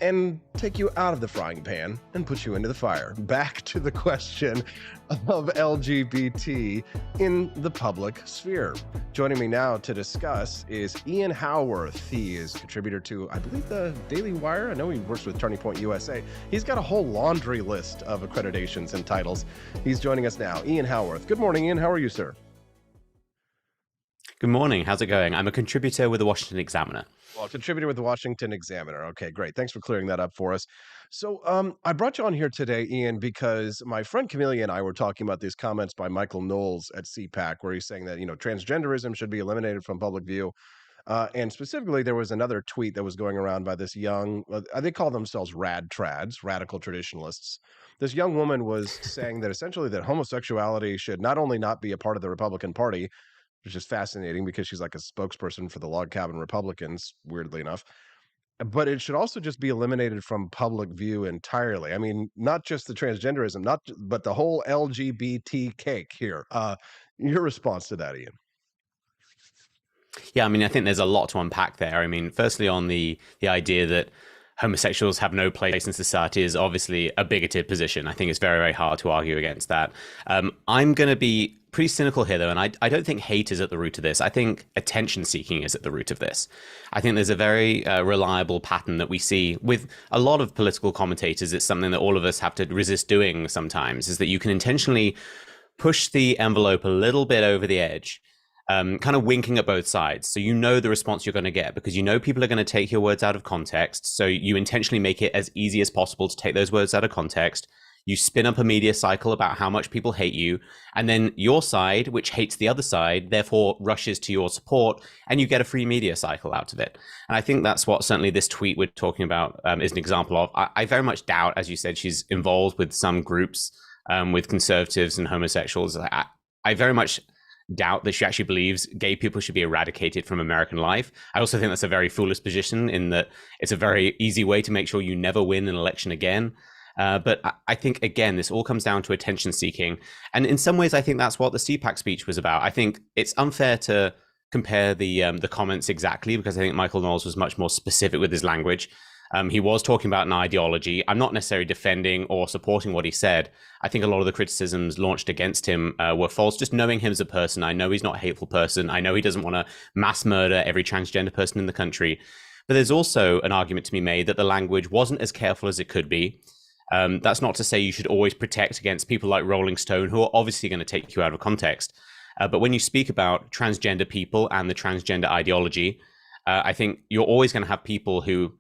Speaker 1: and take you out of the frying pan and put you into the fire. Back to the question of LGBT in the public sphere. Joining me now to discuss is Ian Howorth. He is contributor to, I believe, the Daily Wire. I know he works with Turning Point USA. He's got a whole laundry list of accreditations and titles. He's joining us now. Ian Howorth. Good morning, Ian. How are you, sir?
Speaker 8: Good morning. How's it going? I'm a contributor with the Washington Examiner.
Speaker 1: Well, contributor with the Washington Examiner. Okay, great. Thanks for clearing that up for us. So I brought you on here today, Ian, because my friend Camelia and I were talking about these comments by Michael Knowles at CPAC, where he's saying that, transgenderism should be eliminated from public view. And specifically, there was another tweet that was going around by this young, they call themselves rad-trads, radical traditionalists. This young woman was saying that essentially that homosexuality should not only not be a part of the Republican Party, which is fascinating because she's like a spokesperson for the log cabin Republicans, weirdly enough. But it should also just be eliminated from public view entirely. I mean, not just the transgenderism, but the whole LGBT cake here. Your response to that, Ian?
Speaker 8: Yeah, I mean, I think there's a lot to unpack there. I mean, firstly, on the idea that homosexuals have no place in society is obviously a bigoted position. I think it's very, very hard to argue against that. I'm going to be pretty cynical here, though, and I don't think hate is at the root of this. I think attention seeking is at the root of this. I think there's a very reliable pattern that we see with a lot of political commentators. It's something that all of us have to resist doing sometimes, is that you can intentionally push the envelope a little bit over the edge, kind of winking at both sides. So you know the response you're going to get because you know people are going to take your words out of context. So you intentionally make it as easy as possible to take those words out of context. You spin up a media cycle about how much people hate you, and then your side, which hates the other side, therefore rushes to your support, and you get a free media cycle out of it. And I think that's what certainly this tweet we're talking about is an example of. I very much doubt, as you said, she's involved with some groups, with conservatives and homosexuals. I very much doubt that she actually believes gay people should be eradicated from American life. I also think that's a very foolish position in that it's a very easy way to make sure you never win an election again. But I think, again, this all comes down to attention seeking. And in some ways, I think that's what the CPAC speech was about. I think it's unfair to compare the comments exactly because I think Michael Knowles was much more specific with his language. He was talking about an ideology. I'm not necessarily defending or supporting what he said. I think a lot of the criticisms launched against him were false. Just knowing him as a person, I know he's not a hateful person. I know he doesn't want to mass murder every transgender person in the country. But there's also an argument to be made that the language wasn't as careful as it could be. That's not to say you should always protect against people like Rolling Stone, who are obviously going to take you out of context. But when you speak about transgender people and the transgender ideology, I think you're always going to have people who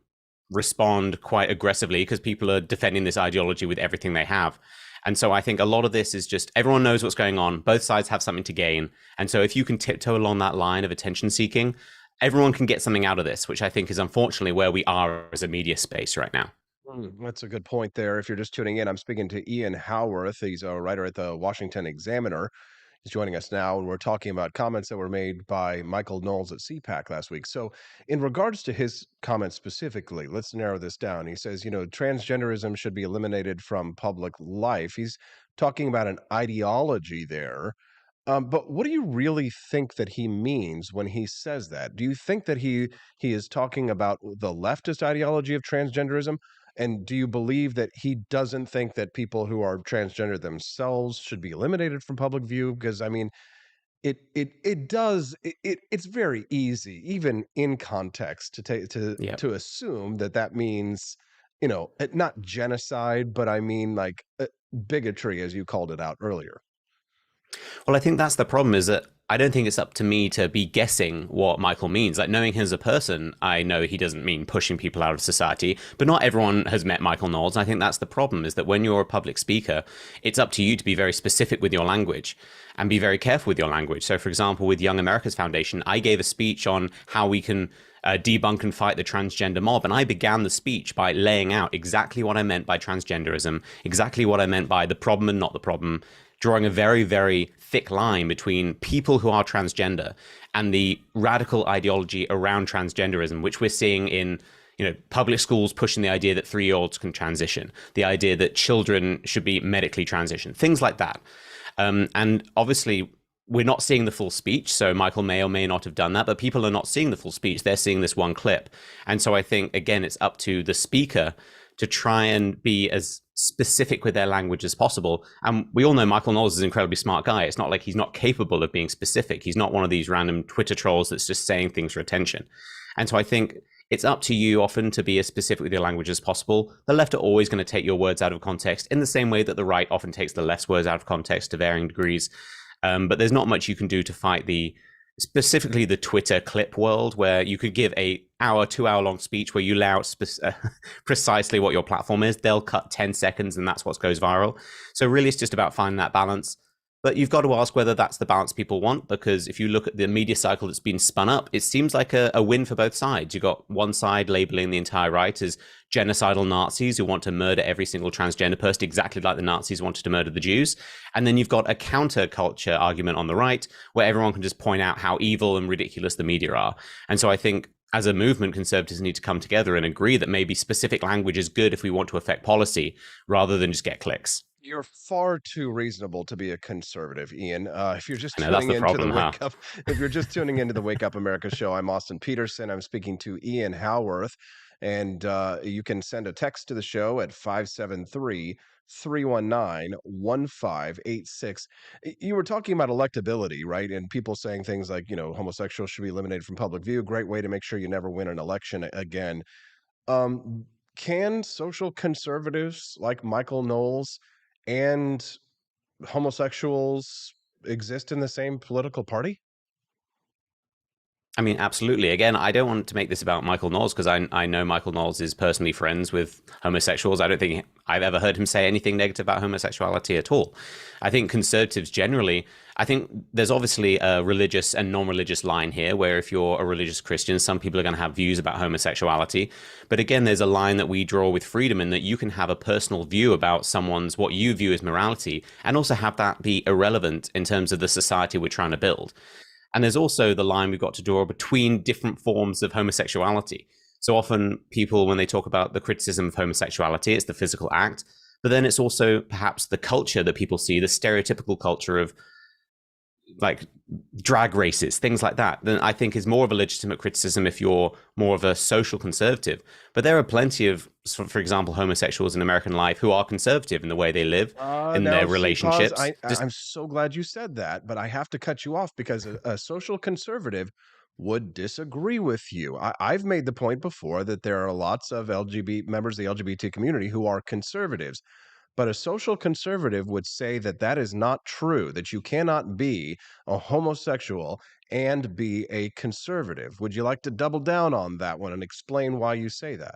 Speaker 8: respond quite aggressively because people are defending this ideology with everything they have. And so I think a lot of this is just everyone knows what's going on. Both sides have something to gain. And so if you can tiptoe along that line of attention seeking, everyone can get something out of this, which I think is unfortunately where we are as a media space right now.
Speaker 1: That's a good point there. If you're just tuning in, I'm speaking to Ian Howorth. He's a writer at the Washington Examiner. He's joining us now, and we're talking about comments that were made by Michael Knowles at CPAC last week. So, in regards to his comments specifically, let's narrow this down. He says, transgenderism should be eliminated from public life. He's talking about an ideology there. But what do you really think that he means when he says that? Do you think that he is talking about the leftist ideology of transgenderism? And do you believe that he doesn't think that people who are transgender themselves should be eliminated from public view? Because I mean, it's very easy, even in context, to assume that means not genocide, but I mean like bigotry, as you called it out earlier.
Speaker 8: Well, I think that's the problem, is that I don't think it's up to me to be guessing what Michael means. Like, knowing him as a person, I know he doesn't mean pushing people out of society, but not everyone has met Michael Knowles. And I think that's the problem, is that when you're a public speaker, it's up to you to be very specific with your language and be very careful with your language. So, for example, with Young America's Foundation, I gave a speech on how we can debunk and fight the transgender mob. And I began the speech by laying out exactly what I meant by transgenderism, exactly what I meant by the problem and not the problem, drawing a very, very thick line between people who are transgender and the radical ideology around transgenderism, which we're seeing in public schools pushing the idea that 3-year-olds can transition, the idea that children should be medically transitioned, things like that. And obviously, we're not seeing the full speech, so Michael may or may not have done that, but people are not seeing the full speech. They're seeing this one clip. And so I think, again, it's up to the speaker to try and be as specific with their language as possible. And we all know Michael Knowles is an incredibly smart guy. It's not like he's not capable of being specific. He's not one of these random Twitter trolls that's just saying things for attention. And so I think it's up to you often to be as specific with your language as possible. The left are always going to take your words out of context in the same way that the right often takes the left's words out of context to varying degrees. But there's not much you can do to fight specifically the Twitter clip world, where you could give a 2-hour long speech where you lay out precisely what your platform is. They'll cut 10 seconds and that's what goes viral. So really it's just about finding that balance. But you've got to ask whether that's the balance people want, because if you look at the media cycle that's been spun up, it seems like a win for both sides. You've got one side labeling the entire right as genocidal Nazis who want to murder every single transgender person exactly like the Nazis wanted to murder the Jews. And then you've got a counterculture argument on the right where everyone can just point out how evil and ridiculous the media are. And so I think as a movement, conservatives need to come together and agree that maybe specific language is good if we want to affect policy rather than just get clicks.
Speaker 1: You're far too reasonable to be a conservative, Ian. If you're just if you're just tuning into the Wake Up America show, I'm Austin Peterson. I'm speaking to Ian Howorth, and you can send a text to the show at 573-319-1586. You were talking about electability, right? And people saying things like, homosexuals should be eliminated from public view. Great way to make sure you never win an election again. Can social conservatives like Michael Knowles and homosexuals exist in the same political party?
Speaker 8: I mean, absolutely. Again, I don't want to make this about Michael Knowles, because I know Michael Knowles is personally friends with homosexuals. I don't think I've ever heard him say anything negative about homosexuality at all. I think conservatives generally, I think there's obviously a religious and non-religious line here, where if you're a religious Christian, some people are going to have views about homosexuality. But again, there's a line that we draw with freedom, in that you can have a personal view about what you view as morality, and also have that be irrelevant in terms of the society we're trying to build. And there's also the line we've got to draw between different forms of homosexuality. So often people, when they talk about the criticism of homosexuality, it's the physical act, but then it's also perhaps the culture that people see, the stereotypical culture of like drag races, things like that, then I think is more of a legitimate criticism if you're more of a social conservative. But there are plenty of, for example, homosexuals in American life who are conservative in the way they live, in their relationships.
Speaker 1: I'm so glad you said that, but I have to cut you off, because a social conservative would disagree with you. I've made the point before that there are lots of members of the LGBT community who are conservatives. But a social conservative would say that is not true, that you cannot be a homosexual and be a conservative. Would you like to double down on that one and explain why you say that?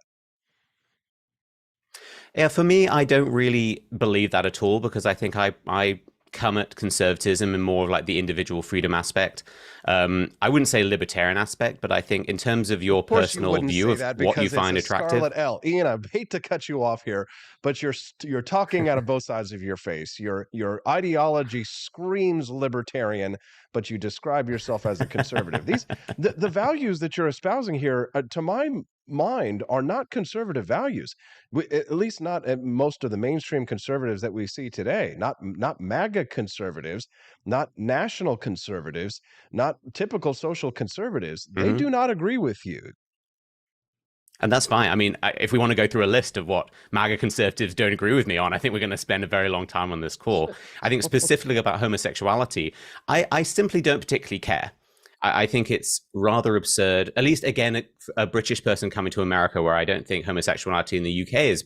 Speaker 8: Yeah, for me, I don't really believe that at all, because I think I come at conservatism in more of like the individual freedom aspect. I wouldn't say libertarian aspect, but I think in terms of your personal view of what you find attractive.
Speaker 1: Scarlet L. Ian, I hate to cut you off here, but you're talking out of both sides of your face. Your ideology screams libertarian, but you describe yourself as a conservative. The values that you're espousing here, to my mind, are not conservative values. At least not at most of the mainstream conservatives that we see today. Not MAGA conservatives, not national conservatives, not typical social conservatives. They do not agree with you.
Speaker 8: And that's fine. I mean, if we want to go through a list of what MAGA conservatives don't agree with me on, I think we're going to spend a very long time on this call. I think specifically about homosexuality, I simply don't particularly care. I think it's rather absurd, at least, again, a British person coming to America, where I don't think homosexuality in the UK is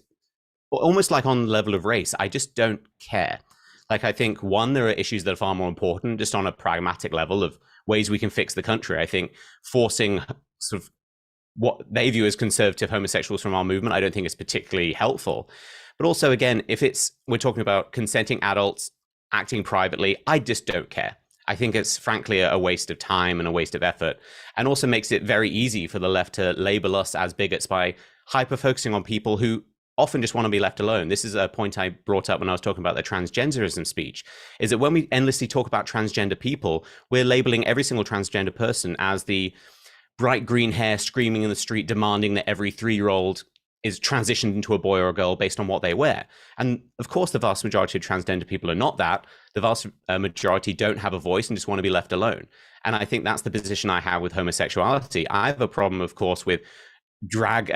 Speaker 8: almost like on the level of race. I just don't care. Like, I think, one, there are issues that are far more important, just on a pragmatic level of ways we can fix the country. I think forcing sort of what they view as conservative homosexuals from our movement, I don't think is particularly helpful. But also, again, if we're talking about consenting adults acting privately, I just don't care. I think it's frankly a waste of time and a waste of effort, and also makes it very easy for the left to label us as bigots by hyper-focusing on people who often just want to be left alone. This is a point I brought up when I was talking about the transgenderism speech, is that when we endlessly talk about transgender people, we're labeling every single transgender person as the bright green hair screaming in the street, demanding that every 3-year-old is transitioned into a boy or a girl based on what they wear. And of course, the vast majority of transgender people are not that. The vast majority don't have a voice and just want to be left alone. And I think that's the position I have with homosexuality. I have a problem, of course, with drag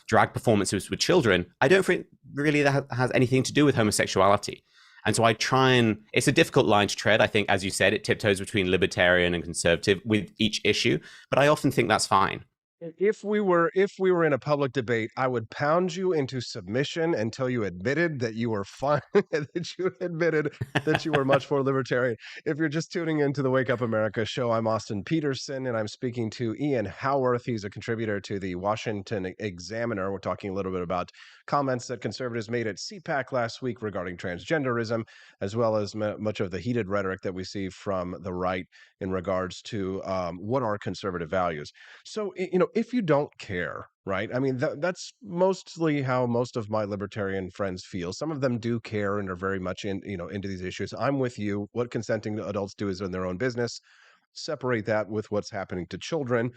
Speaker 8: performances with children. I don't think really that has anything to do with homosexuality. And so I try and, it's a difficult line to tread. I think, as you said, it tiptoes between libertarian and conservative with each issue, but I often think that's fine.
Speaker 1: If we were in a public debate, I would pound you into submission until you admitted that you were fine, that you admitted that you were much more libertarian. If you're just tuning into the Wake Up America show, I'm Austin Peterson, and I'm speaking to Ian Howorth. He's a contributor to the Washington Examiner. We're talking a little bit about comments that conservatives made at CPAC last week regarding transgenderism, as well as much of the heated rhetoric that we see from the right in regards to what are conservative values. So, if you don't care, right? I mean, that's mostly how most of my libertarian friends feel. Some of them do care and are very much into these issues. I'm with you. What consenting adults do is in their own business. Separate that with what's happening to children,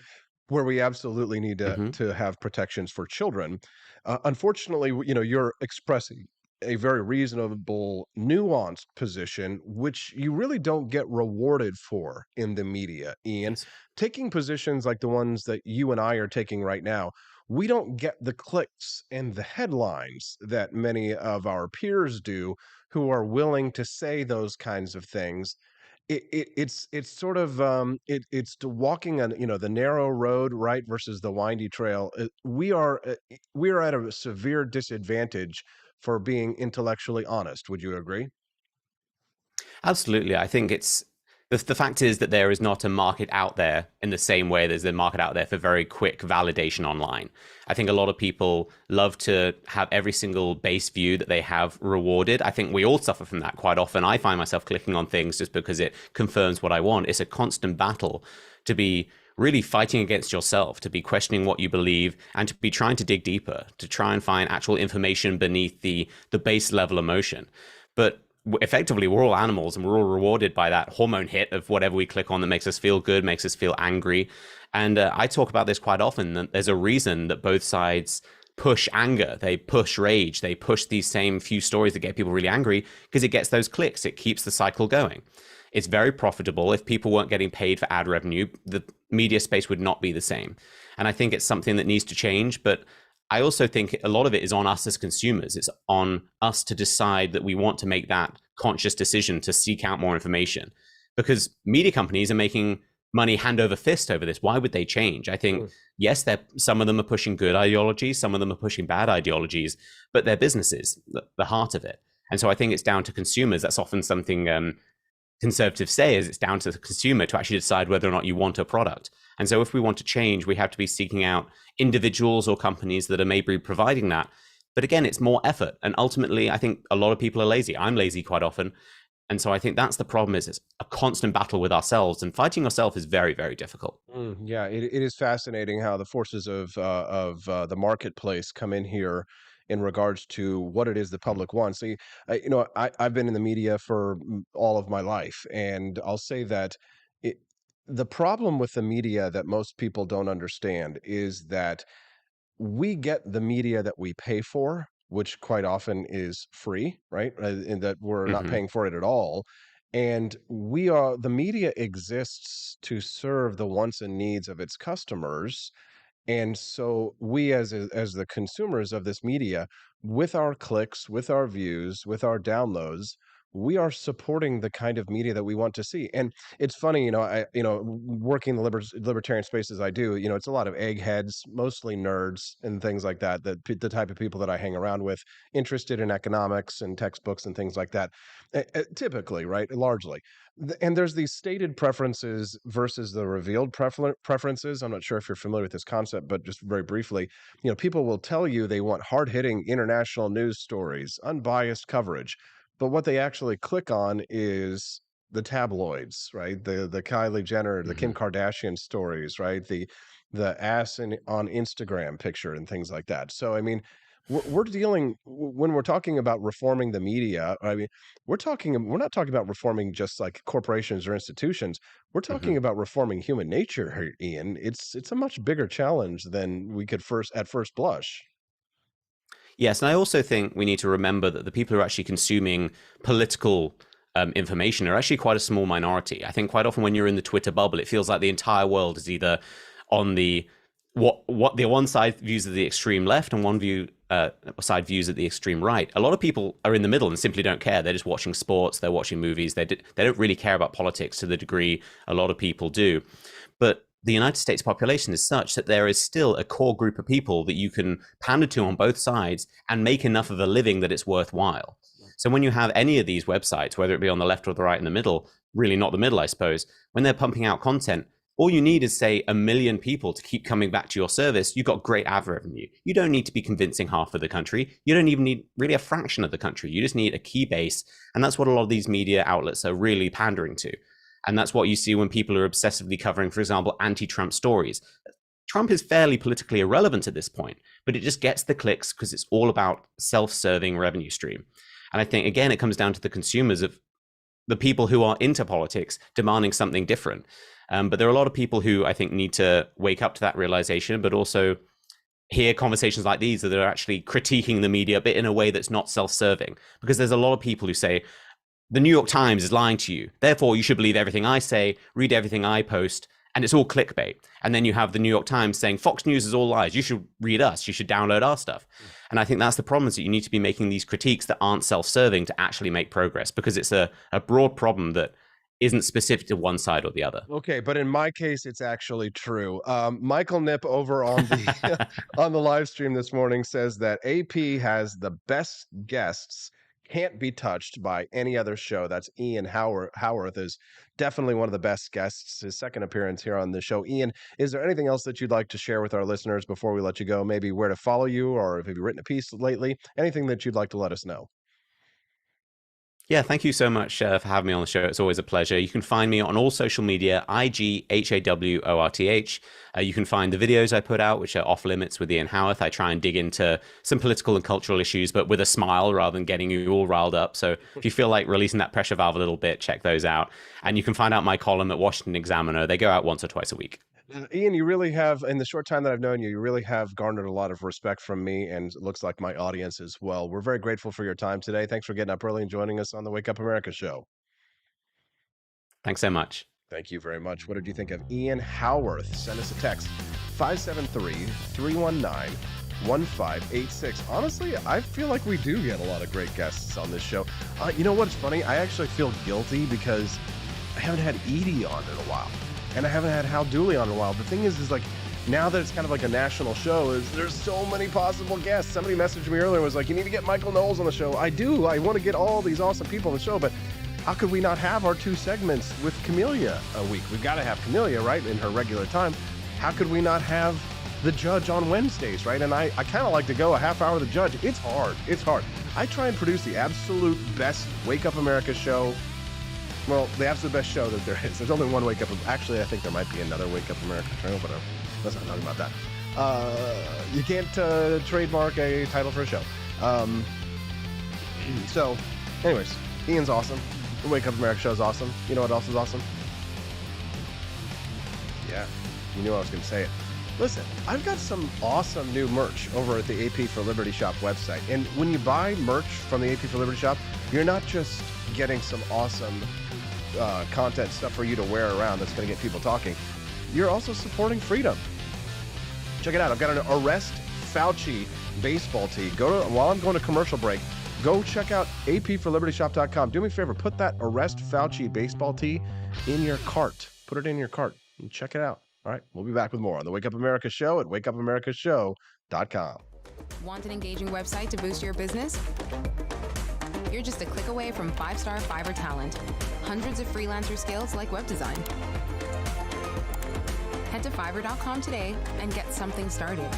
Speaker 1: where we absolutely need to have protections for children. Unfortunately, you're expressing a very reasonable, nuanced position, which you really don't get rewarded for in the media, Ian. Taking positions like the ones that you and I are taking right now, we don't get the clicks and the headlines that many of our peers do who are willing to say those kinds of things. It's sort of it's walking on the narrow road, right, versus the windy trail. We are at a severe disadvantage for being intellectually honest. Would you agree?
Speaker 8: Absolutely. I think it's the fact is that there is not a market out there in the same way there's a market out there for very quick validation online. I think a lot of people love to have every single base view that they have rewarded. I think we all suffer from that quite often. I find myself clicking on things just because it confirms what I want. It's a constant battle to be really fighting against yourself, to be questioning what you believe, and to be trying to dig deeper, to try and find actual information beneath the base level emotion. But effectively, we're all animals, and we're all rewarded by that hormone hit of whatever we click on that makes us feel good, makes us feel angry. And I talk about this quite often, that there's a reason that both sides push anger, they push rage, they push these same few stories that get people really angry, because it gets those clicks, it keeps the cycle going. It's very profitable. If people weren't getting paid for ad revenue, the media space would not be the same. And I think it's something that needs to change. But I also think a lot of it is on us as consumers. It's on us to decide that we want to make that conscious decision to seek out more information. Because media companies are making money hand over fist over this. Why would they change? I think, yes, some of them are pushing good ideologies, some of them are pushing bad ideologies, but they're businesses, the heart of it. And so I think it's down to consumers. That's often something conservatives say, is it's down to the consumer to actually decide whether or not you want a product. And so if we want to change, we have to be seeking out individuals or companies that are maybe providing that. But again, it's more effort. And ultimately, I think a lot of people are lazy. I'm lazy quite often. And so I think that's the problem, is it's a constant battle with ourselves, and fighting yourself is very, very difficult.
Speaker 1: Yeah, it is fascinating how the forces of the marketplace come in here in regards to what it is the public wants. See, I've been in the media for all of my life, and I'll say that the problem with the media that most people don't understand is that we get the media that we pay for, which quite often is free, right? And that we're not paying for it at all. And the media exists to serve the wants and needs of its customers. And so we as the consumers of this media, with our clicks, with our views, with our downloads, we are supporting the kind of media that we want to see. And it's funny, working the libertarian spaces I do, it's a lot of eggheads, mostly nerds and things like that, the type of people that I hang around with, interested in economics and textbooks and things like that, typically, right? Largely. And there's these stated preferences versus the revealed preferences. I'm not sure if you're familiar with this concept, but just very briefly, people will tell you they want hard-hitting international news stories, unbiased coverage. But what they actually click on is the tabloids, right? The Kylie Jenner, the Kim Kardashian stories, right? The ass on Instagram picture and things like that. So, I mean, we're dealing, when we're talking about reforming the media, I mean, we're not talking about reforming just like corporations or institutions. We're talking about reforming human nature here, Ian. It's a much bigger challenge than we could at first blush.
Speaker 8: Yes, and I also think we need to remember that the people who are actually consuming political information are actually quite a small minority. I think quite often when you're in the Twitter bubble, it feels like the entire world is either on the one side views of the extreme left and one side views at the extreme right. A lot of people are in the middle and simply don't care. They're just watching sports, they're watching movies. They don't really care about politics to the degree a lot of people do. But the United States population is such that there is still a core group of people that you can pander to on both sides and make enough of a living that it's worthwhile. So when you have any of these websites, whether it be on the left or the right, in the middle, really not the middle, I suppose, when they're pumping out content, all you need is, say, 1 million people to keep coming back to your service. You've got great ad revenue. You don't need to be convincing half of the country. You don't even need really a fraction of the country. You just need a key base. And that's what a lot of these media outlets are really pandering to. And that's what you see when people are obsessively covering, for example, anti-Trump stories. Trump is fairly politically irrelevant at this point, but it just gets the clicks because it's all about self-serving revenue stream. And I think, again, it comes down to the consumers of the people who are into politics demanding something different. But there are a lot of people who I think need to wake up to that realization, but also hear conversations like these that are actually critiquing the media a bit in a way that's not self-serving. Because there's a lot of people who say, the New York Times is lying to you, therefore you should believe everything I say, read everything I post, and it's all clickbait. And then you have the New York Times saying, Fox News is all lies, you should read us, you should download our stuff. And I think that's the problem, is that you need to be making these critiques that aren't self-serving to actually make progress, because it's a broad problem that isn't specific to one side or the other.
Speaker 1: Okay, but in my case, it's actually true. Michael Nip over on the on the live stream this morning says that AP has the best guests, can't be touched by any other show. That's Ian Howorth is definitely one of the best guests. His second appearance here on the show. Ian, is there anything else that you'd like to share with our listeners before we let you go? Maybe where to follow you, or if you've written a piece lately? Anything that you'd like to let us know?
Speaker 8: Yeah, thank you so much for having me on the show. It's always a pleasure. You can find me on all social media, IG HAWORTH. You can find the videos I put out, which are Off Limits with Ian Howorth. I try and dig into some political and cultural issues, but with a smile rather than getting you all riled up. So if you feel like releasing that pressure valve a little bit, check those out. And you can find out my column at Washington Examiner. They go out once or twice a week.
Speaker 1: Ian, you really have, in the short time that I've known you, you really have garnered a lot of respect from me, and it looks like my audience as well. We're very grateful for your time today. Thanks for getting up early and joining us on the Wake Up America show.
Speaker 8: Thanks so much.
Speaker 1: Thank you very much. What did you think of Ian Howorth? Send us a text, 573-319-1586. Honestly, I feel like we do get a lot of great guests on this show. You know what's funny? I actually feel guilty because I haven't had Edie on in a while. And I haven't had Hal Dooley on in a while. The thing is like, now that it's kind of like a national show, there's so many possible guests. Somebody messaged me earlier, was like, you need to get Michael Knowles on the show. I do. I want to get all these awesome people on the show, but how could we not have our 2 segments with Camellia a week? We've got to have Camellia, right, in her regular time. How could we not have the Judge on Wednesdays, right? And I kind of like to go a half hour with the Judge. It's hard. It's hard. I try and produce the absolute best Wake Up America show Well, the absolute best show that there is. There's only one Wake Up. Actually, I think there might be another Wake Up America show, but let's not talk about that. You can't trademark a title for a show. So, anyways, Ian's awesome. The Wake Up America show is awesome. You know what else is awesome? Yeah, you knew I was going to say it. Listen, I've got some awesome new merch over at the AP for Liberty Shop website. And when you buy merch from the AP for Liberty Shop, you're not just getting some awesome content stuff for you to wear around that's going to get people talking. You're also supporting freedom. Check it out. I've got an Arrest Fauci baseball tee. While I'm going to commercial break, go check out apforlibertyshop.com. Do me a favor, put that Arrest Fauci baseball tee in your cart. Put it in your cart and check it out. All right, we'll be back with more on the Wake Up America Show at wakeupAmericaShow.com.
Speaker 9: Want an engaging website to boost your business? You're just a click away from 5-star Fiverr talent. Hundreds of freelancer skills like web design. Head to Fiverr.com today and get something started.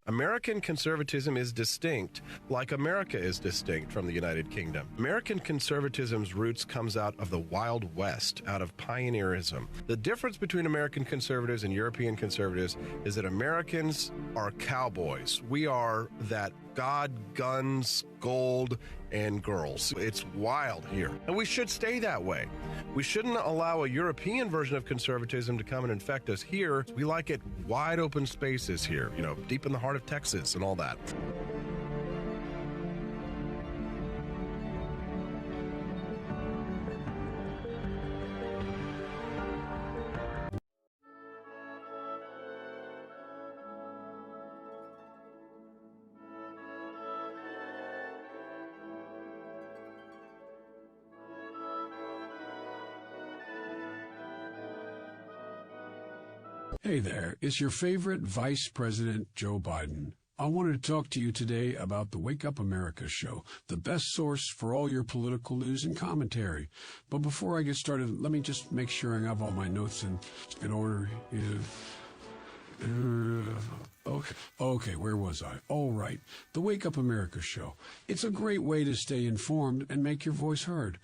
Speaker 3: American conservatism is distinct, like America is distinct from the United Kingdom. American conservatism's roots comes out of the Wild West, out of pioneerism. The difference between American conservatives and European conservatives is that Americans are cowboys. We are that God, guns, gold, and girls. It's wild here. And we should stay that way. We shouldn't allow a European version of conservatism to come and infect us here. We like it wide open spaces here, deep in the heart of Texas and all that.
Speaker 10: Hey there, it's your favorite Vice President Joe Biden. I wanted to talk to you today about the Wake Up America show, the best source for all your political news and commentary. But before I get started, let me just make sure I have all my notes in order. Okay, where was I? All right, the Wake Up America show. It's a great way to stay informed and make your voice heard.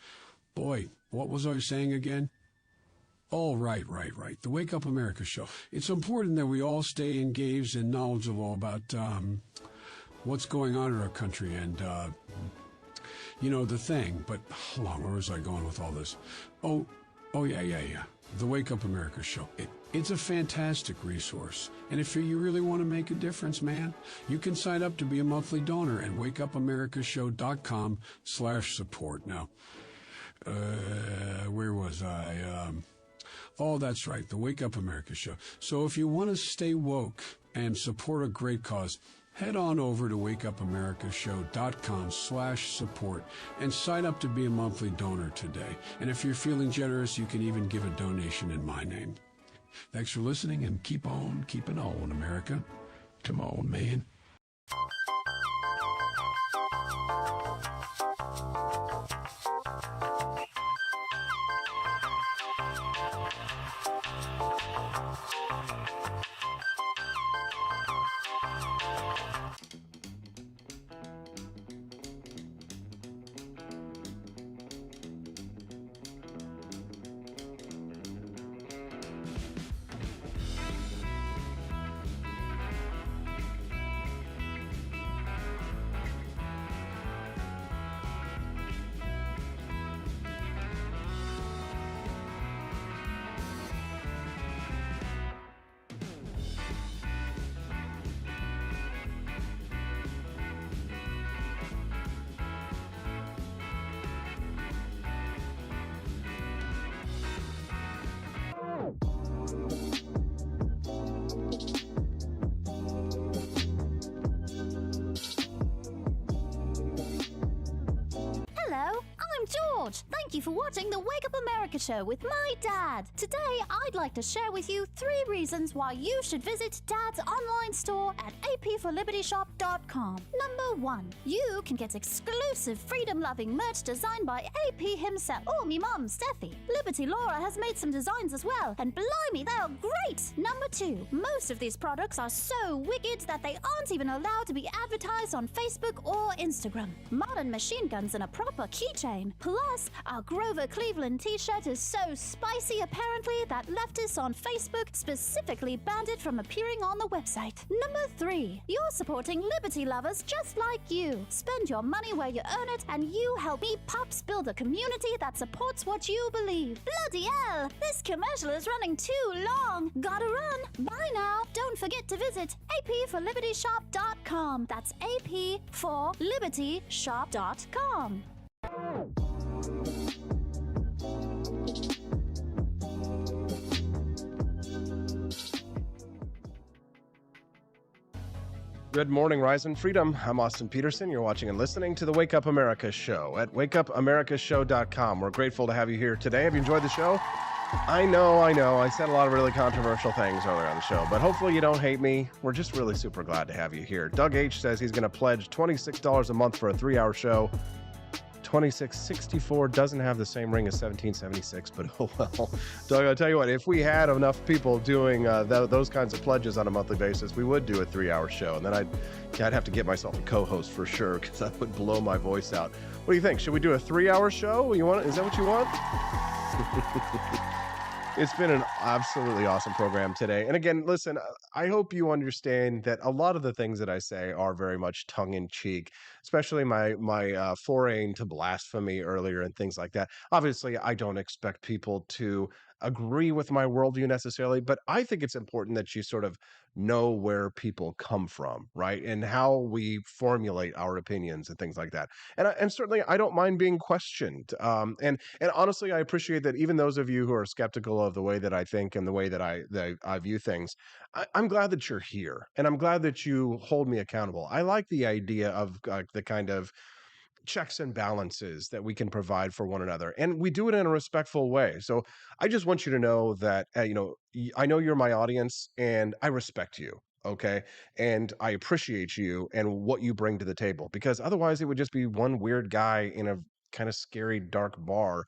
Speaker 10: Boy, what was I saying again? Oh, right. The Wake Up America show. It's important that we all stay engaged and knowledgeable about what's going on in our country and, the thing. But hold on, where was I going with all this? Oh, yeah. The Wake Up America show. It's a fantastic resource. And if you really want to make a difference, man, you can sign up to be a monthly donor at wakeupAmericaShow.com/support. Now, where was I? Oh, that's right, the Wake Up America show. So if you want to stay woke and support a great cause, head on over to wakeupAmericaShow.com/support and sign up to be a monthly donor today. And if you're feeling generous, you can even give a donation in my name. Thanks for listening, and keep on keeping on, America. Come on, man.
Speaker 11: Thank you for watching the Wake Up America show with my dad. Today, I'd like to share with you 3 reasons why you should visit Dad's online store at apforlibertyshop.com. Number 1, you can get exclusive freedom-loving merch designed by AP himself or me mum, Steffi. Liberty Laura has made some designs as well, and blimey, they are great. Number too. Most of these products are so wicked that they aren't even allowed to be advertised on Facebook or Instagram. Modern machine guns and a proper keychain. Plus, our Grover Cleveland t-shirt is so spicy apparently that leftists on Facebook specifically banned it from appearing on the website. Number 3. You're supporting liberty lovers just like you. Spend your money where you earn it, and you help me pups build a community that supports what you believe. Bloody hell! This commercial is running too long. Gotta run. Bye now. Don't forget to visit apforlibertyshop.com. That's apforlibertyshop.com.
Speaker 1: Good morning, Rise and Freedom. I'm Austin Peterson. You're watching and listening to the Wake Up America show at wakeupamericashow.com. We're grateful to have you here today. Have you enjoyed the show? I know. I said a lot of really controversial things earlier on the show, but hopefully you don't hate me. We're just really super glad to have you here. Doug H. says he's going to pledge $26 a month for a 3-hour show. $26.64 doesn't have the same ring as $17.76, but oh well. Doug, I'll tell you what, if we had enough people doing those kinds of pledges on a monthly basis, we would do a 3-hour show, and then I'd have to get myself a co-host for sure, because that would blow my voice out. What do you think? Should we do a 3-hour show? Is that what you want? It's been an absolutely awesome program today. And again, listen, I hope you understand that a lot of the things that I say are very much tongue-in-cheek, especially my foray into blasphemy earlier and things like that. Obviously, I don't expect people to agree with my worldview necessarily, but I think it's important that you sort of know where people come from, right? And how we formulate our opinions and things like that. And certainly I don't mind being questioned. And honestly, I appreciate that even those of you who are skeptical of the way that I think and the way that I view things, I'm glad that you're here, and I'm glad that you hold me accountable. I like the idea of the kind of checks and balances that we can provide for one another, and we do it in a respectful way. So I just want you to know that I know you're my audience, and I respect you, okay, and I appreciate you and what you bring to the table, because otherwise it would just be one weird guy in a kind of scary dark bar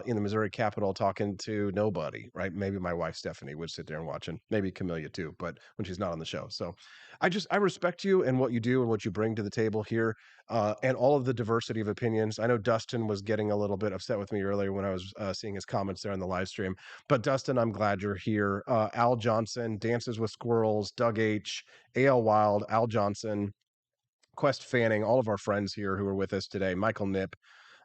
Speaker 1: in the Missouri Capitol talking to nobody, right? Maybe my wife Stephanie would sit there and watch, and maybe Camellia too, but when she's not on the show. So I respect you and what you do and what you bring to the table here, and all of the diversity of opinions. I know Dustin was getting a little bit upset with me earlier when I was seeing his comments there on the live stream, but Dustin, I'm glad you're here. Al Johnson, Dances with Squirrels, Doug H, A.L. Wild, Al Johnson, Quest Fanning, all of our friends here who are with us today, Michael Nip,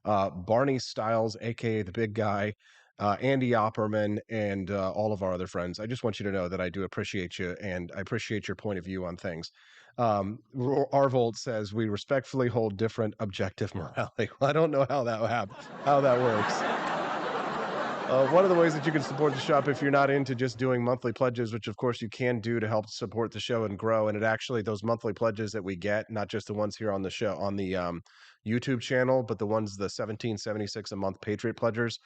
Speaker 1: Barney Stiles, aka the big guy, Andy Opperman, and all of our other friends. I just want you to know that I do appreciate you, and I appreciate your point of view on things. Arvold says we respectfully hold different objective morality. Well, I don't know how that works. One of the ways that you can support the shop, if you're not into just doing monthly pledges, which of course you can do to help support the show and grow, and it actually, those monthly pledges that we get, not just the ones here on the show, on the YouTube channel, but the ones, the $17.76 a month Patriot pledgers,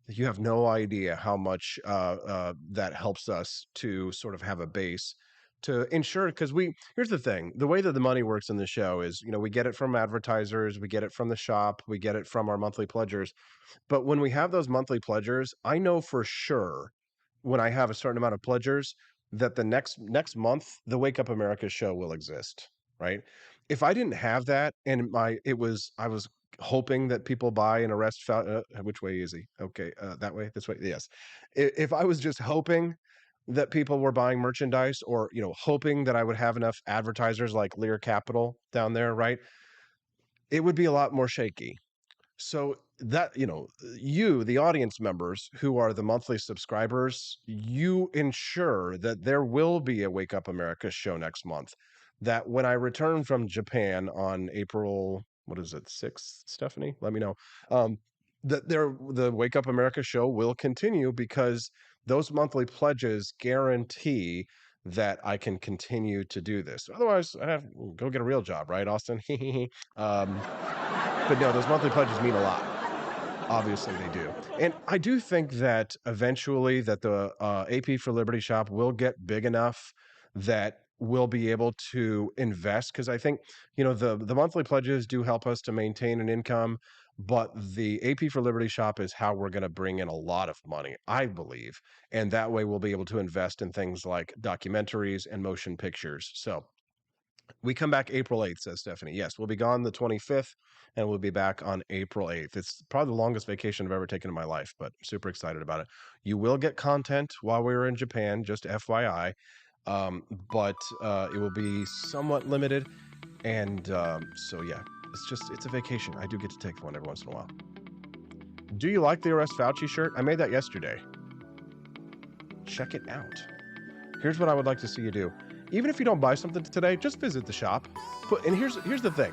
Speaker 1: you have no idea how much that helps us to sort of have a base to ensure, because here's the thing, the way that the money works in the show is, we get it from advertisers, we get it from the shop, we get it from our monthly pledgers. But when we have those monthly pledgers, I know for sure when I have a certain amount of pledgers that the next month, the Wake Up America show will exist, right? If I didn't have that, and I was hoping that people buy and arrest which way is he? Okay, that way, this way, yes. If I was just hoping that people were buying merchandise, or hoping that I would have enough advertisers like Lear Capital down there, right, it would be a lot more shaky. So that, you, the audience members who are the monthly subscribers, you ensure that there will be a Wake Up America show next month, that when I return from Japan on April, what is it, 6th, Stephanie, let me know, that the Wake Up America show will continue, because those monthly pledges guarantee that I can continue to do this. Otherwise, I have to go get a real job, right, Austin? But no, those monthly pledges mean a lot. Obviously they do. And I do think that eventually that the AP for Liberty shop will get big enough that we'll be able to invest, because I think, the monthly pledges do help us to maintain an income. But the AP for Liberty shop is how we're going to bring in a lot of money, I believe. And that way we'll be able to invest in things like documentaries and motion pictures. So we come back April 8th, says Stephanie. Yes, we'll be gone the 25th, and we'll be back on April 8th. It's probably the longest vacation I've ever taken in my life, but super excited about it. You will get content while we were in Japan, just FYI, but it will be somewhat limited. And so, yeah, it's a vacation. I do get to take one every once in a while. Do you like the Arrest Fauci shirt? I made that yesterday. Check it out. Here's what I would like to see you do. Even if you don't buy something today, just visit the shop. And here's the thing.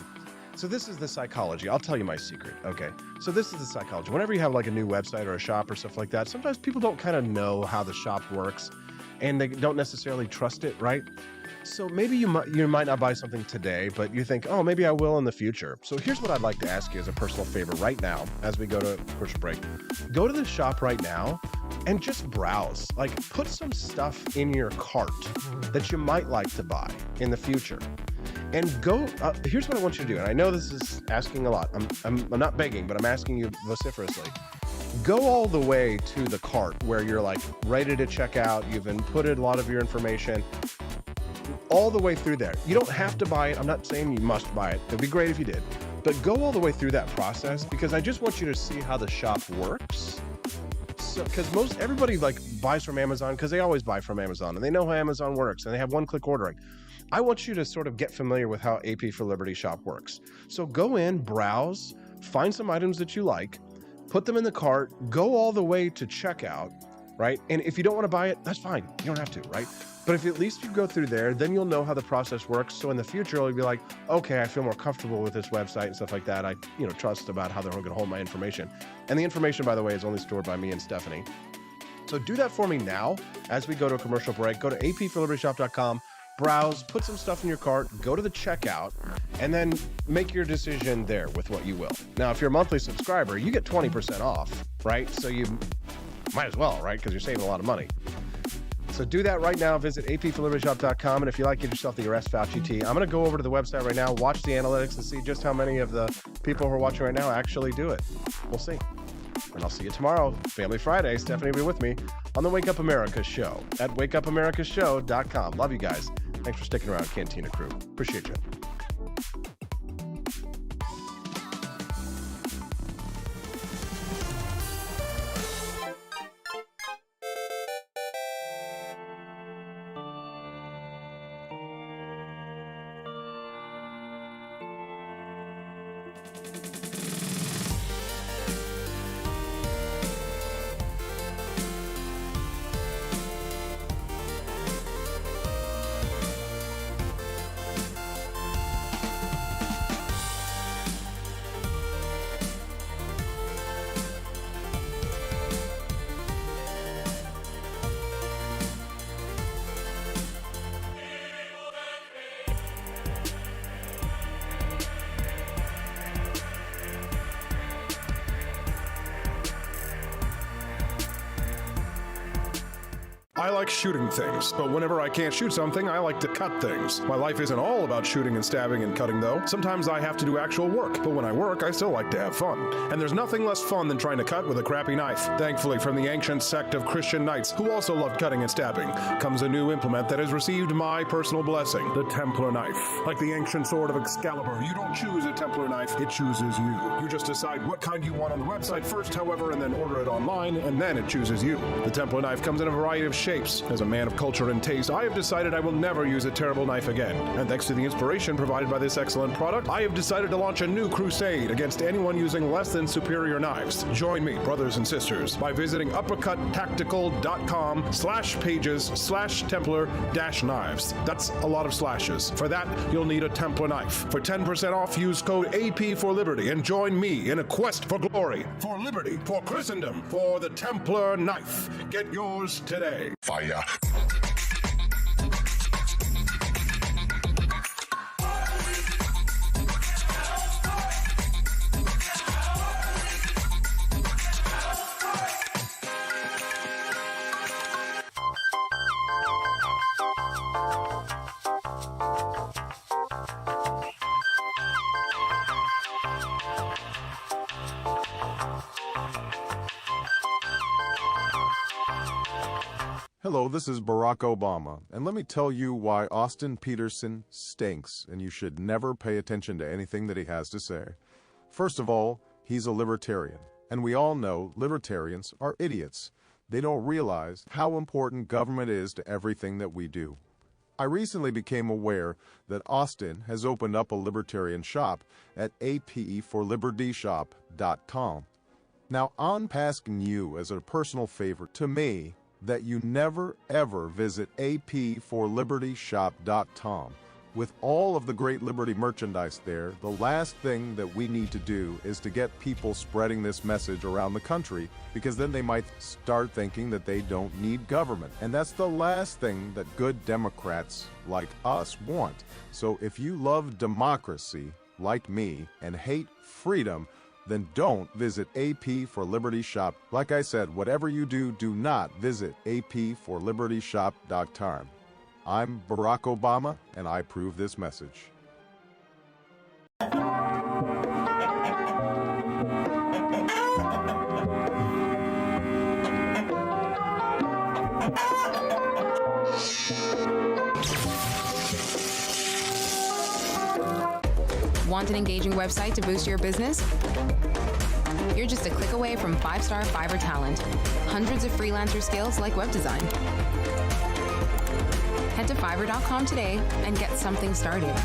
Speaker 1: So this is the psychology. I'll tell you my secret. Okay. So this is the psychology. Whenever you have like a new website or a shop or stuff like that, sometimes people don't kind of know how the shop works and they don't necessarily trust it, right? So maybe you might not buy something today, but you think, oh, maybe I will in the future. So here's what I'd like to ask you as a personal favor right now, as we go to commercial break. Go to the shop right now and just browse. Like, put some stuff in your cart that you might like to buy in the future. And go, here's what I want you to do. And I know this is asking a lot. I'm not begging, but I'm asking you vociferously. Go all the way to the cart where you're like ready to check out. You've inputted a lot of your information. All the way through there. You don't have to buy it. I'm not saying you must buy it. It'd be great if you did. But go all the way through that process because I just want you to see how the shop works. So, because everybody like buys from Amazon because they always buy from Amazon and they know how Amazon works and they have one-click ordering. I want you to sort of get familiar with how AP for Liberty shop works. So go in, browse, find some items that you like, put them in the cart, go all the way to checkout, right? And if you don't want to buy it, that's fine. You don't have to, right? But if at least you go through there, then you'll know how the process works. So in the future, you'll be like, okay, I feel more comfortable with this website and stuff like that. I, trust about how they're going to hold my information. And the information, by the way, is only stored by me and Stephanie. So do that for me now as we go to a commercial break. Go to apforlibertyshop.com, browse, put some stuff in your cart, go to the checkout, and then make your decision there with what you will. Now, if you're a monthly subscriber, you get 20% off, right? So you might as well, right? Because you're saving a lot of money. So do that right now. Visit apforlibertyshop.com. And if you like, get yourself the Arrest Fauci tee. I'm going to go over to the website right now, watch the analytics, and see just how many of the people who are watching right now actually do it. We'll see. And I'll see you tomorrow, Family Friday. Stephanie will be with me on the Wake Up America show at wakeupAmericaShow.com. Love you guys. Thanks for sticking around, Cantina crew. Appreciate you.
Speaker 12: I like shooting things, but whenever I can't shoot something, I like to cut things. My life isn't all about shooting and stabbing and cutting, though. Sometimes I have to do actual work, but when I work, I still like to have fun. And there's nothing less fun than trying to cut with a crappy knife. Thankfully, from the ancient sect of Christian knights, who also loved cutting and stabbing, comes a new implement that has received my personal blessing, the Templar knife. Like the ancient sword of Excalibur, you don't choose a Templar knife, it chooses you. You just decide what kind you want on the website first, however, and then order it online, and then it chooses you. The Templar knife comes in a variety of shapes. As a man of culture and taste, I have decided I will never use a terrible knife again. And thanks to the inspiration provided by this excellent product, I have decided to launch a new crusade against anyone using less than superior knives. Join me, brothers and sisters, by visiting uppercuttactical.com/pages/Templar-knives. That's a lot of slashes. For that, you'll need a Templar knife. For 10% off, use code AP for Liberty and join me in a quest for glory, for liberty, for Christendom, for the Templar knife. Get yours today. Fire. Hello, this is Barack Obama, and let me tell you why Austin Peterson stinks, and you should never pay attention to anything that he has to say. First of all, he's a libertarian, and we all know libertarians are idiots. They don't realize how important government is to everything that we do. I recently became aware that Austin has opened up a libertarian shop at apforlibertyshop.com. Now, I'm asking you as a personal favor to me that you never ever visit apforlibertyshop.com. With all of the great Liberty merchandise there, the last thing that we need to do is to get people spreading this message around the country, because then they might start thinking that they don't need government. And that's the last thing that good Democrats like us want. So if you love democracy, like me, and hate freedom, then don't visit AP for Liberty Shop. Like I said, whatever you do, do not visit apforlibertyshop.com. I'm Barack Obama, and I approve this message.
Speaker 9: Want an engaging website to boost your business? You're just a click away from 5-star Fiverr talent. Hundreds of freelancer skills like web design. Head to Fiverr.com today and get something started.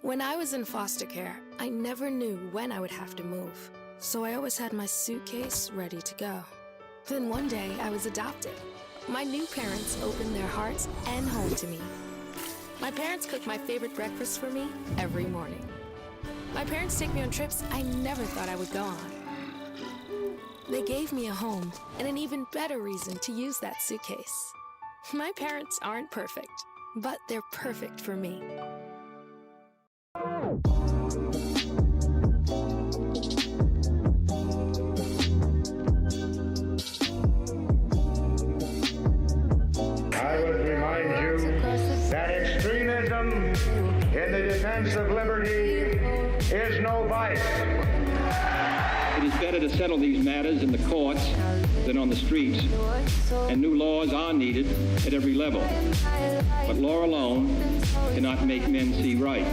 Speaker 27: When I was in foster care, I never knew when I would have to move, so I always had my suitcase ready to go. Then one day, I was adopted. My new parents opened their hearts and home to me. My parents cook my favorite breakfast for me every morning. My parents take me on trips I never thought I would go on. They gave me a home and an even better reason to use that suitcase. My parents aren't perfect, but they're perfect for me.
Speaker 13: I would remind you that extremism in the defense of liberty is no vice.
Speaker 14: It is better to settle these matters in the courts than on the streets, and new laws are needed at every level. But law alone cannot make men see right.